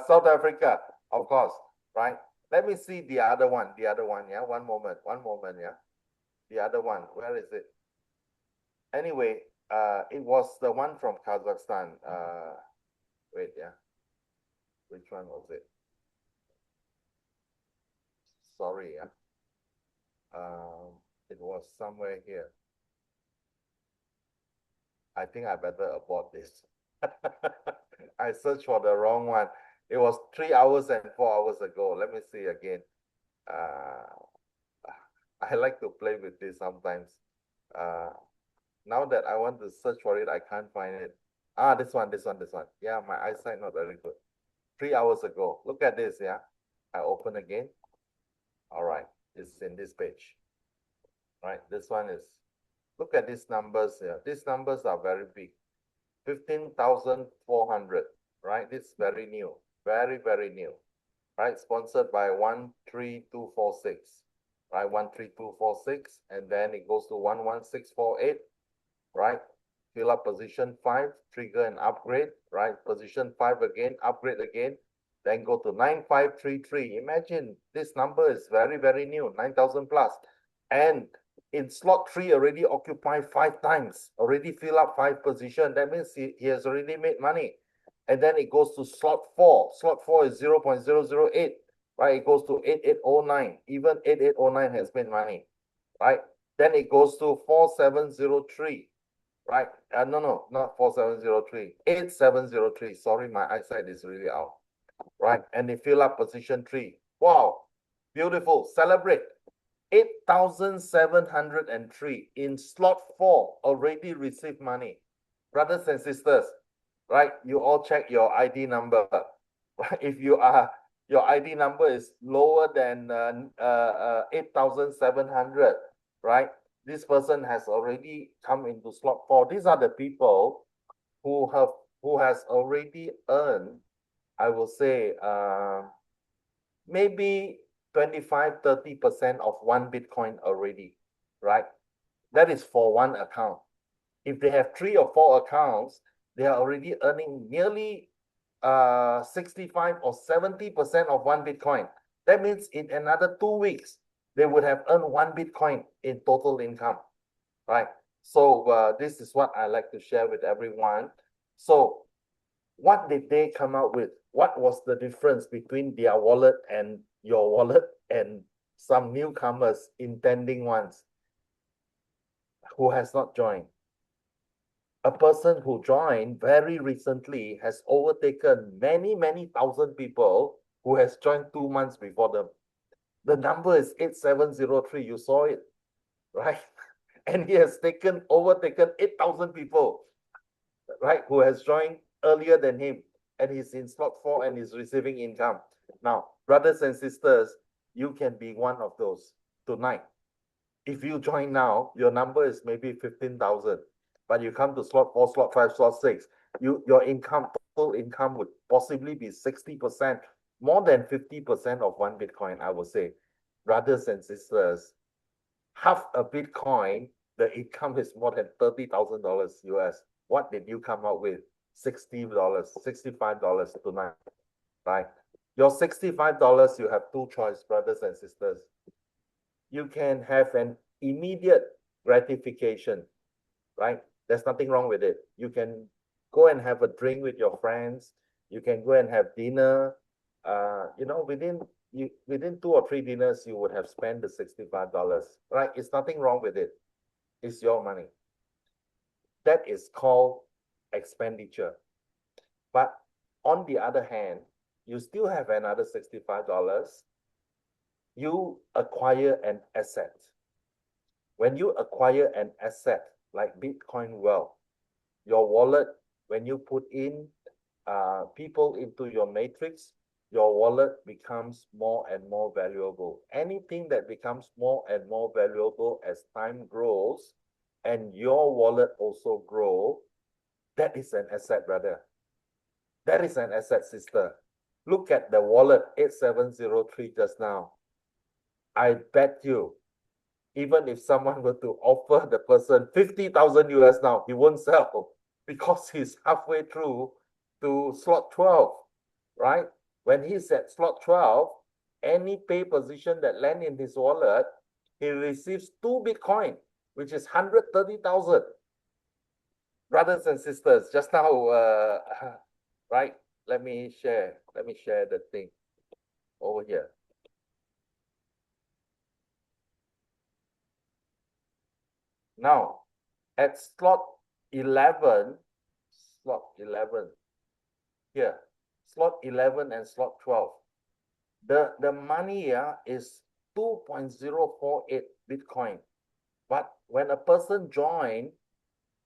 South Africa, of course, right? Let me see the other one, yeah? One moment, yeah? The other one, where is it? Anyway, it was the one from Kazakhstan. Wait, yeah? Which one was it? Sorry, yeah? It was somewhere here. I think I better abort this. I searched for the wrong one. It was 3 hours and 4 hours ago. Let me see again. I like to play with this sometimes. Now that I want to search for it, I can't find it. This one. Yeah, my eyesight not very good. 3 hours ago. Look at this, yeah. I open again. All right, it's in this page. Right, this one is, look at these numbers here. These numbers are very big. 15,400, right? This is very new, very, very new, right? Sponsored by 13246, right? 13246, and then it goes to 11648, right? Fill up position 5, trigger and upgrade, right? Position 5 again, upgrade again, then go to 9533. Imagine this number is very, very new, 9,000 plus. And in slot 3 already occupied 5 times, already fill up 5 position. That means he has already made money. And then it goes to slot 4. Slot 4 is 0.008, right? It goes to 8809. Even 8809 has made money, right? Then it goes to 4703, right? No, not 4703, 8703. Sorry, my eyesight is really out, right? And they fill up position 3. Wow, beautiful. Celebrate. 8,703 in slot 4 already received money. Brothers and sisters, right? You all check your ID number. Right? If your ID number is lower than 8,700, right? This person has already come into slot 4. These are the people who has already earned, I will say, maybe 25-30% of 1 Bitcoin already, right? That is for one account. If they have 3 or 4 accounts, they are already earning nearly 65 or 70% of 1 Bitcoin. That means in another 2 weeks, they would have earned 1 Bitcoin in total income, right? So this is what I like to share with everyone. So what did they come out with? What was the difference between their wallet and your wallet and some newcomers, intending ones, who has not joined. A person who joined very recently has overtaken many thousand people who has joined 2 months before them. The number is 8703. You saw it, right? And he has overtaken 8,000 people, right, who has joined earlier than him, and he's in slot 4 and is receiving income. Now, brothers and sisters, you can be one of those tonight. If you join now, your number is maybe 15,000, but you come to slot 4, slot 5, slot 6, your income, total income would possibly be 60%, more than 50% of 1 Bitcoin, I would say. Brothers and sisters, half a Bitcoin, the income is more than $30,000 US. What did you come up with? $60, $65 tonight, right? Your $65, you have two choices, brothers and sisters. You can have an immediate gratification, right? There's nothing wrong with it. You can go and have a drink with your friends. You can go and have dinner. You know, within 2 or 3 dinners, you would have spent the $65, right? It's nothing wrong with it. It's your money. That is called expenditure. But on the other hand, you still have another $65. You acquire an asset. When you acquire an asset like Bitcoin Wealth, your wallet, when you put in people into your matrix, your wallet becomes more and more valuable. Anything that becomes more and more valuable as time grows and your wallet also grows, that is an asset, brother. That is an asset, sister. Look at the wallet 8703 just now. I bet you, even if someone were to offer the person 50,000 US now, he won't sell because he's halfway through to slot 12, right? When he's at slot 12, any pay position that land in his wallet, he receives 2 Bitcoin, which is 130,000. Brothers and sisters, just now, right? Let me share the thing over here. Now, at slot 11, here, slot 11 and slot 12, the money here is 2.048 Bitcoin. But when a person joins,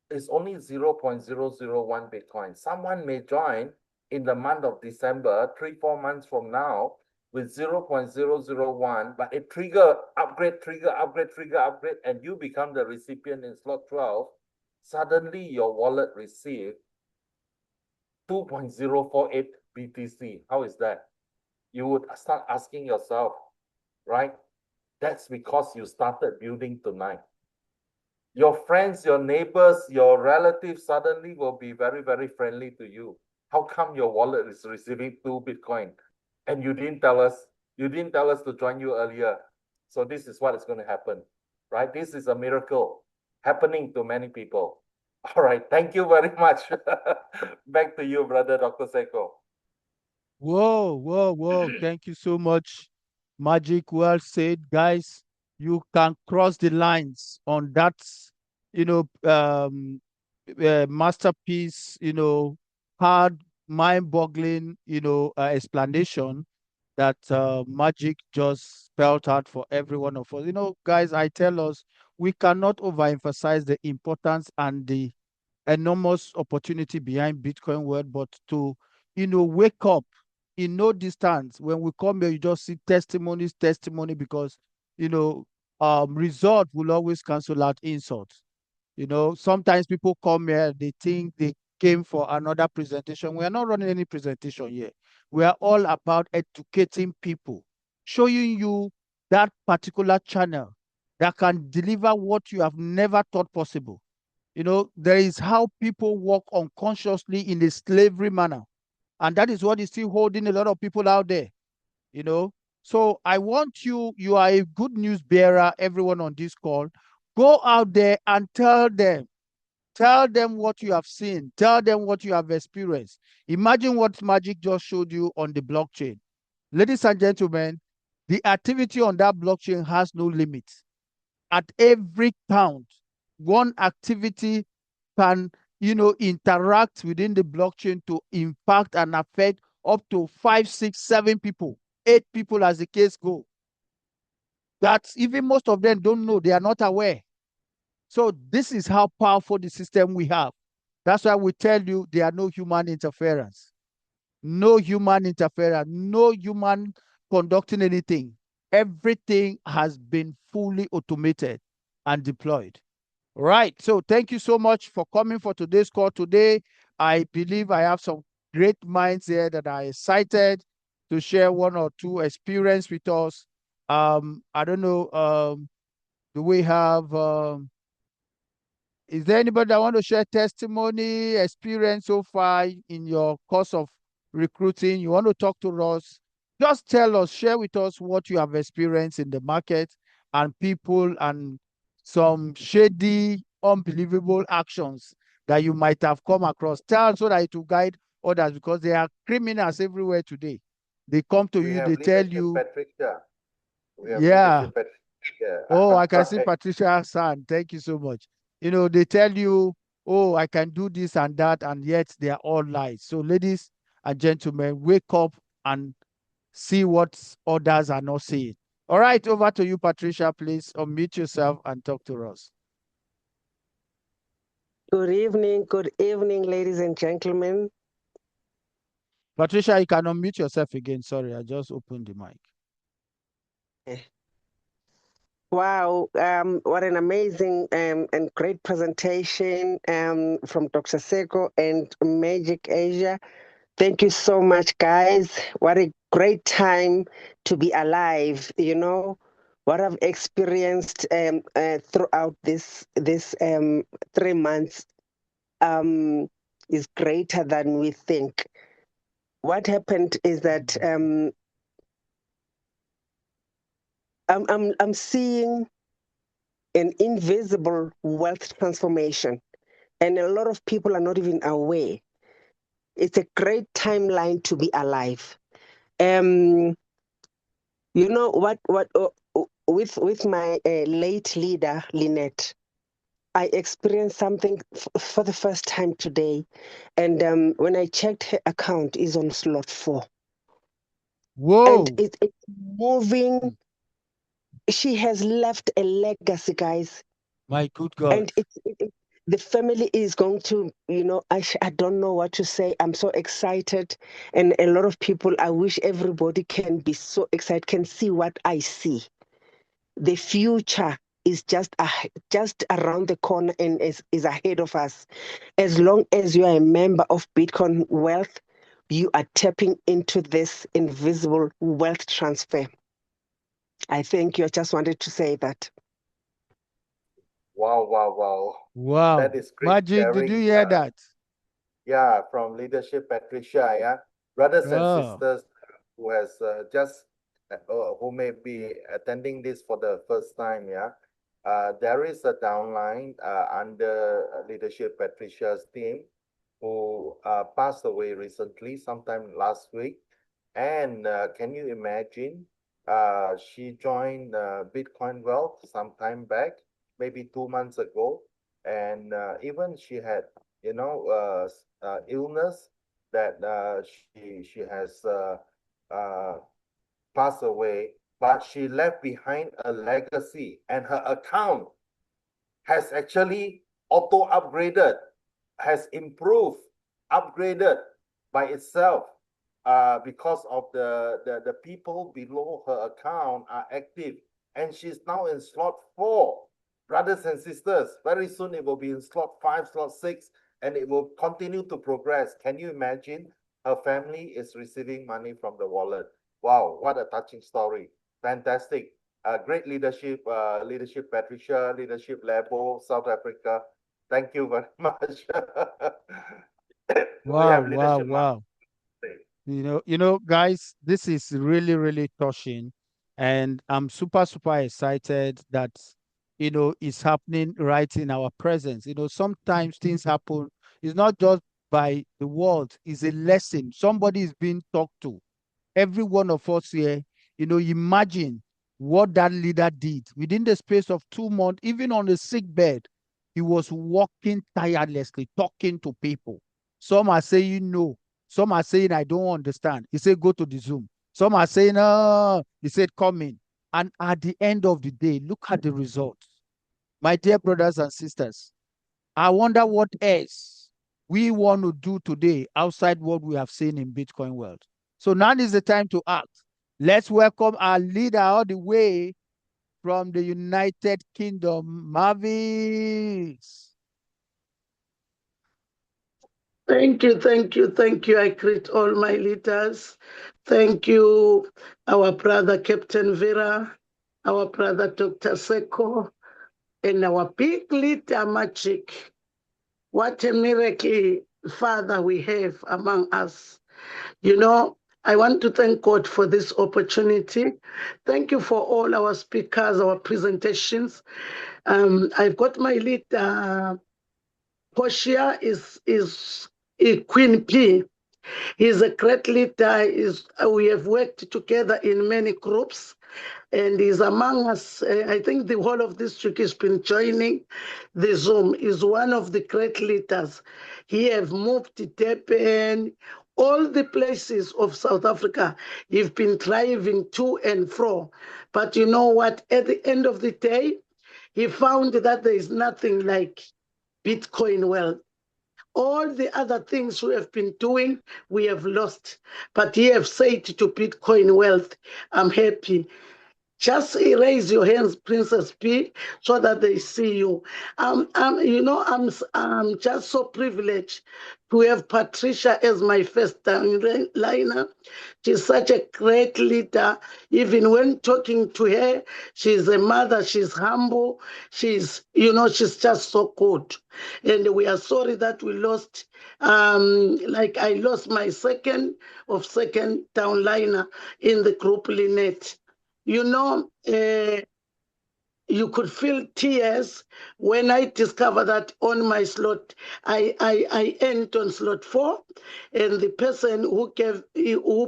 it's only 0.001 Bitcoin. Someone may join in the month of December, 3-4 months from now, with 0.001, but it upgrade, and you become the recipient in slot 12, suddenly your wallet received 2.048 BTC. How is that? You would start asking yourself, right? That's because you started building tonight. Your friends, your neighbors, your relatives suddenly will be very, very friendly to you. How come your wallet is receiving 2 Bitcoin? And you didn't tell us to join you earlier. So this is what is going to happen, right? This is a miracle happening to many people. All right. Thank you very much. Back to you, brother Dr. Seiko. Whoa. Thank you so much. Magic, well said, guys. You can cross the lines on that, masterpiece, hard, mind-boggling, explanation that Magic just spelled out for every one of us. Guys, I tell us, we cannot overemphasize the importance and the enormous opportunity behind Bitcoin world, but to, wake up in no distance. When we come here, you just see testimony, because, result will always cancel out insults. Sometimes people come here, they think they came for another presentation. We are not running any presentation here. We are all about educating people, showing you that particular channel that can deliver what you have never thought possible. There is how people work unconsciously in a slavery manner. And that is what is still holding a lot of people out there. So I want you are a good news bearer, everyone on this call. Go out there and tell them what you have seen. Tell them what you have experienced. Imagine what Magic just showed you on the blockchain. Ladies and gentlemen, The activity on that blockchain has no limit. At every count, one activity can, interact within the blockchain to impact and affect up to 5, 6, 7 people, 8 people as the case go. That even most of them don't know, they are not aware. So this is how powerful the system we have. That's why we tell you there are no human interference. No human interference, no human conducting anything. Everything has been fully automated and deployed. Right. So thank you so much for coming for today's call today. I believe I have some great minds here that are excited to share one or two experience with us. I don't know, do we have is there anybody that want to share testimony, experience so far in your course of recruiting? You want to talk to us? Just tell us, share with us what you have experienced in the market and people and some shady, unbelievable actions that you might have come across. Tell so that it will guide others because there are criminals everywhere today. They come to We you, have they tell leadership you, Patricia. We have yeah. leadership Patricia. Oh, I can see Right. Patricia San. Thank you so much. They tell you, oh, I can do this and that, and yet they are all lies. So, ladies and gentlemen, wake up and see what others are not seeing. All right, over to you, Patricia. Please unmute yourself and talk to us. Good evening, ladies and gentlemen. Patricia, you can unmute yourself again. Sorry, I just opened the mic. Wow, what an amazing and great presentation from Dr. Seko and Magic Asia. Thank you so much, guys. What a great time to be alive. What I've experienced throughout this 3 months is greater than we think. What happened is that I'm seeing an invisible wealth transformation, and a lot of people are not even aware. It's a great timeline to be alive. You know what? With my late leader Lynette, I experienced something for the first time today, and when I checked her account, is on slot 4. Whoa! And it's moving. She has left a legacy, guys. My good God. And the family is going to, I don't know what to say. I'm so excited. And a lot of people, I wish everybody can be so excited, can see what I see. The future is just around the corner and is ahead of us. As long as you are a member of Bitcoin Wealth, you are tapping into this invisible wealth transfer. I thank you. I just wanted to say that. Wow. Wow. That is great Magic, did you sharing. hear that? Yeah, from leadership Patricia, yeah. Brothers and Oh. sisters who has who may be attending this for the first time, yeah. There is a downline under leadership Patricia's team who passed away recently, sometime last week. And can you imagine? She joined Bitcoin Wealth some time back, maybe 2 months ago, and even she had, illness that she has passed away, but she left behind a legacy, and her account has actually auto upgraded, has improved, upgraded by itself because of the people below her account are active, and she's now in slot 4. Brothers and sisters, very soon it will be in slot 5, slot 6, and it will continue to progress. Can you imagine? Her family is receiving money from the wallet. Wow, what a touching story. Fantastic. Great leadership, leadership Patricia, leadership Lebo, South Africa. Thank you very much. Wow. Guys, this is really, really touching. And I'm super, super excited that, it's happening right in our presence. Sometimes things happen. It's not just by the world, it's a lesson. Somebody is being talked to. Every one of us here Imagine what that leader did within the space of 2 months, even on the sick bed. He was working tirelessly, talking to people. Some are saying no. Some are saying, I don't understand. He said, go to the Zoom. Some are saying, he said, come in. And at the end of the day, look at the results. My dear brothers and sisters, I wonder what else we want to do today outside what we have seen in Bitcoin world. So now is the time to act. Let's welcome our leader all the way from the United Kingdom, Mavis. Thank you, thank you, thank you. I greet all my leaders. Thank you, our brother Captain Vera, our brother Dr. Seko, and our big leader Magic. What a miracle, Father, we have among us. I want to thank God for this opportunity. Thank you for all our speakers, our presentations. I've got my leader, Portia is Queen P. He's a great leader. We have worked together in many groups, and he's among us. I think the whole of district has been joining the Zoom. He's one of the great leaders. He have moved to Durban, all the places of South Africa. He's been driving to and fro. But you know what? At the end of the day, he found that there is nothing like Bitcoin wealth. All the other things we have been doing, we have lost. But he have said to Bitcoin wealth, I'm happy. Just raise your hands, Princess P, so that they see you. I'm just so privileged to have Patricia as my first liner. She's such a great leader. Even when talking to her, she's a mother, she's humble, she's just so good. And we are sorry that we lost, like I lost my second downliner in the group, Lynette. You could feel tears when I discovered that on my slot, I end on slot 4, and the person who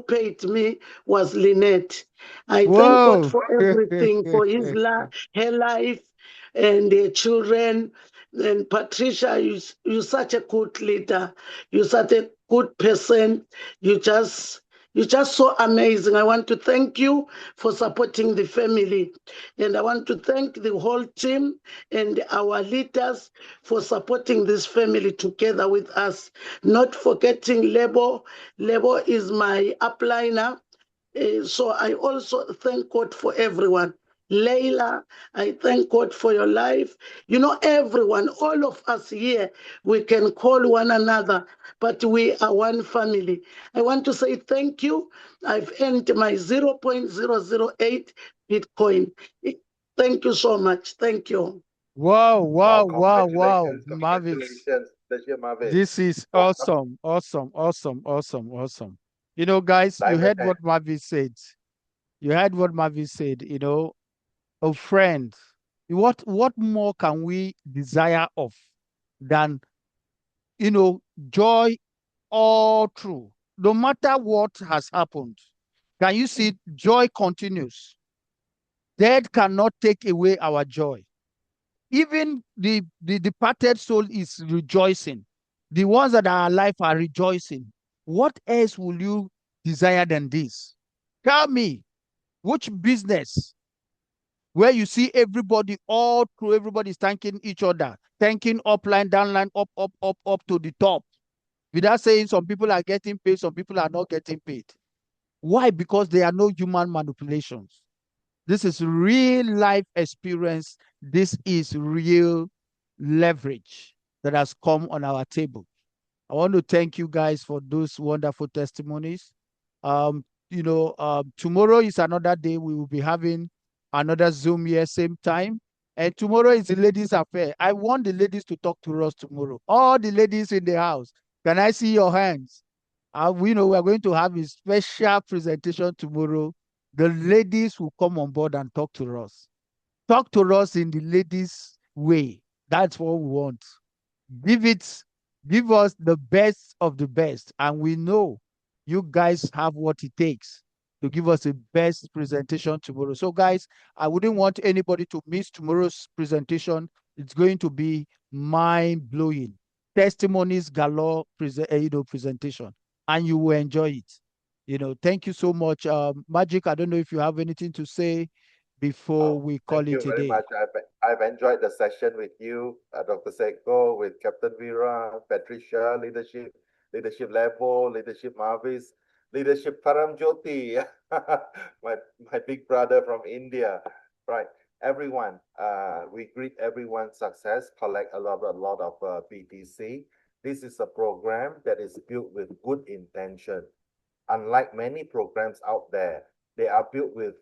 paid me was Lynette. I thank God for everything, for her life, and their children. And Patricia, you're such a good leader. You're such a good person. You're just so amazing. I want to thank you for supporting the family. And I want to thank the whole team and our leaders for supporting this family together with us. Not forgetting Lebo. Lebo is my upliner. So I also thank God for everyone. Leila, I thank God for your life. Everyone, all of us here, we can call one another, but we are one family. I want to say thank you. I've earned my 0.008 Bitcoin. Thank you so much. Thank you. Wow, wow, wow, wow. Congratulations, Marvis. Pleasure, Marvis. This is awesome, awesome, awesome, awesome, awesome. Guys, you Diamond heard hand. what Marvis said. You heard what Marvis said, a friend. What more can we desire of than, joy all through, no matter what has happened? Can you see joy continues? Death cannot take away our joy. Even the departed soul is rejoicing. The ones that are alive are rejoicing. What else will you desire than this? Tell me, which business where you see everybody all through, everybody's thanking each other, thanking upline, downline, up to the top, without saying some people are getting paid, some people are not getting paid. Why? Because there are no human manipulations. This is real life experience. This is real leverage that has come on our table. I want to thank you guys for those wonderful testimonies. Tomorrow is another day. We will be having another Zoom here, same time. And tomorrow is the ladies' affair. I want the ladies to talk to us tomorrow. All the ladies in the house, can I see your hands? We are going to have a special presentation tomorrow. The ladies will come on board and talk to us. Talk to us in the ladies' way. That's what we want. Give us the best of the best. And we know you guys have what it takes to give us the best presentation tomorrow. So guys, I wouldn't want anybody to miss tomorrow's presentation. It's going to be mind-blowing. Testimonies galore presentation, and you will enjoy it. Thank you so much. Magic, I don't know if you have anything to say before we call Thank it you very today. much. I've enjoyed the session with you, Dr. Seko, with Captain Vera, Patricia, leadership level, leadership Mavis, leadership Paramjoti, my big brother from India, right? Everyone, we greet everyone's success, collect a lot of BTC. This is a program that is built with good intention. Unlike many programs out there, they are built with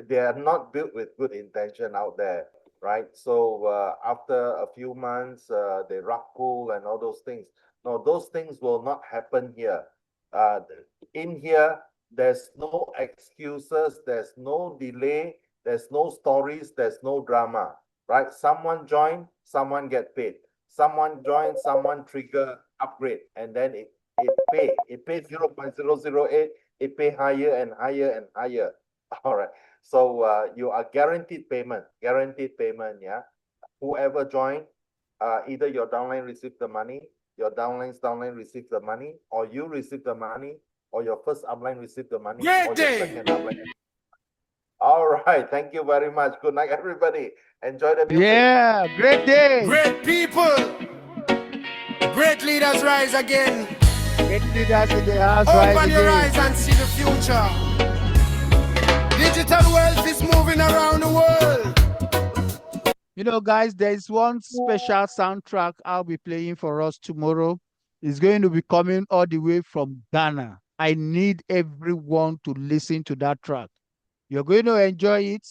they are not built with good intention out there, right? So after a few months, they rug pull and all those things. No, those things will not happen here. In here, there's no excuses, there's no delay, there's no stories, there's no drama, right? Someone join, someone get paid. Someone join, someone trigger upgrade, and then it pay 0.008, it pay higher and higher and higher. All right. So you are guaranteed payment, yeah. Whoever join, either your downline receive the money, your downline's downline receive the money, or you receive the money, or your first upline receive the money, or your second upline. All right. Thank you very much. Good night, everybody. Enjoy the music. Yeah, great day. Great people, great leaders rise again. Great leaders in the house. Rise Open your again. eyes and see the future. Digital wealth is moving around the world. Guys, there's one special soundtrack I'll be playing for us tomorrow. It's going to be coming all the way from Ghana. I need everyone to listen to that track. You're going to enjoy it.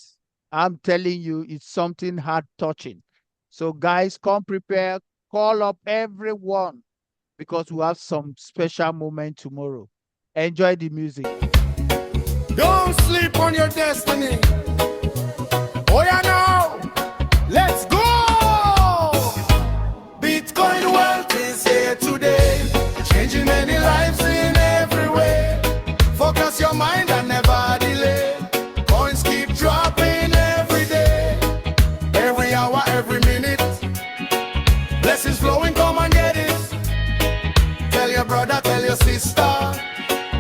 I'm telling you, it's something heart-touching. So guys, come prepared. Call up everyone because we have some special moment tomorrow. Enjoy the music. Don't sleep on your destiny. Oh yeah, now let's go. Bitcoin wealth is here today, changing many lives in every way. Focus your mind and never delay. Coins keep dropping every day, every hour, every minute. Blessings flowing, come and get it. Tell your brother, tell your sister.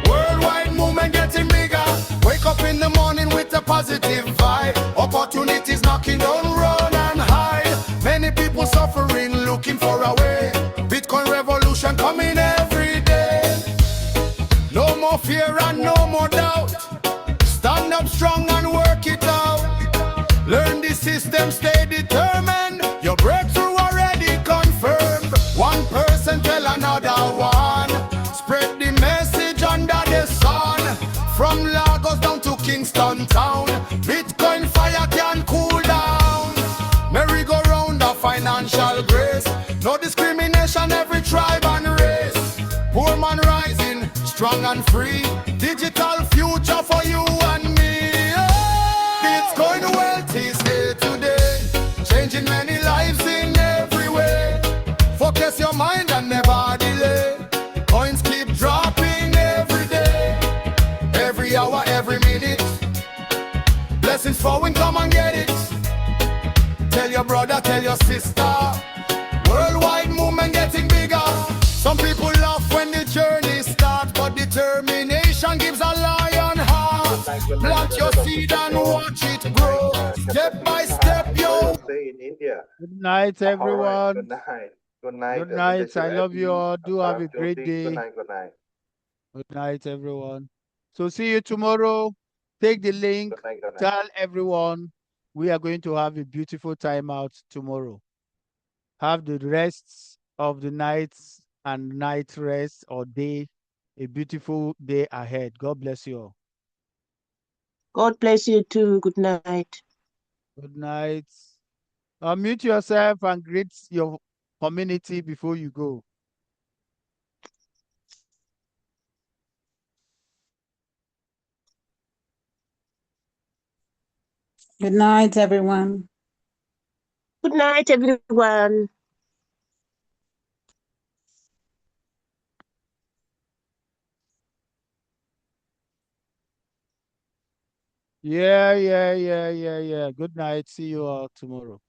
Worldwide movement getting bigger. Wake up in the morning with a positive vibe. Opportunities knocking, don't run and hide. Many people suffering, looking for a way. Bitcoin revolution coming every day. No more fear and no more doubt. Stand up strong and work it out. Learn the system, stay determined. Your breakthrough already confirmed. One person tell another one. Spread the message under the sun. From Lagos down to Kingston town, Bitcoin fire can cool down. Merry-go-round of financial grace. No discrimination, every tribe and race. Poor man rising, strong and free. Digital future for you and me. Bitcoin wealth is here today, changing many lives in every way. Focus your mind and never delay. Coins keep dropping every day, every hour, every minute. Blessings flowing, come and get it. Tell your brother, tell your sister. Worldwide movement getting bigger. Some people laugh when the journey starts, but determination gives a lion heart. Plant your seed and watch it grow. Step by step, yo. Stay in India. Good night, All right. everyone. Good night. Good night. Good night. Leadership I love you Abby, all. Do have a great Paramjoti. day. Good night. Good night. Good night, everyone. So see you tomorrow. Take the link. Good night. Good night. Tell everyone we are going to have a beautiful time out tomorrow. Have the rest of the night and night rest or day, a beautiful day ahead. God bless you all. God bless you too. Good night. Good night. Unmute yourself and greet your community before you go. Good night, everyone. Good night, everyone. Yeah. Good night. See you all tomorrow.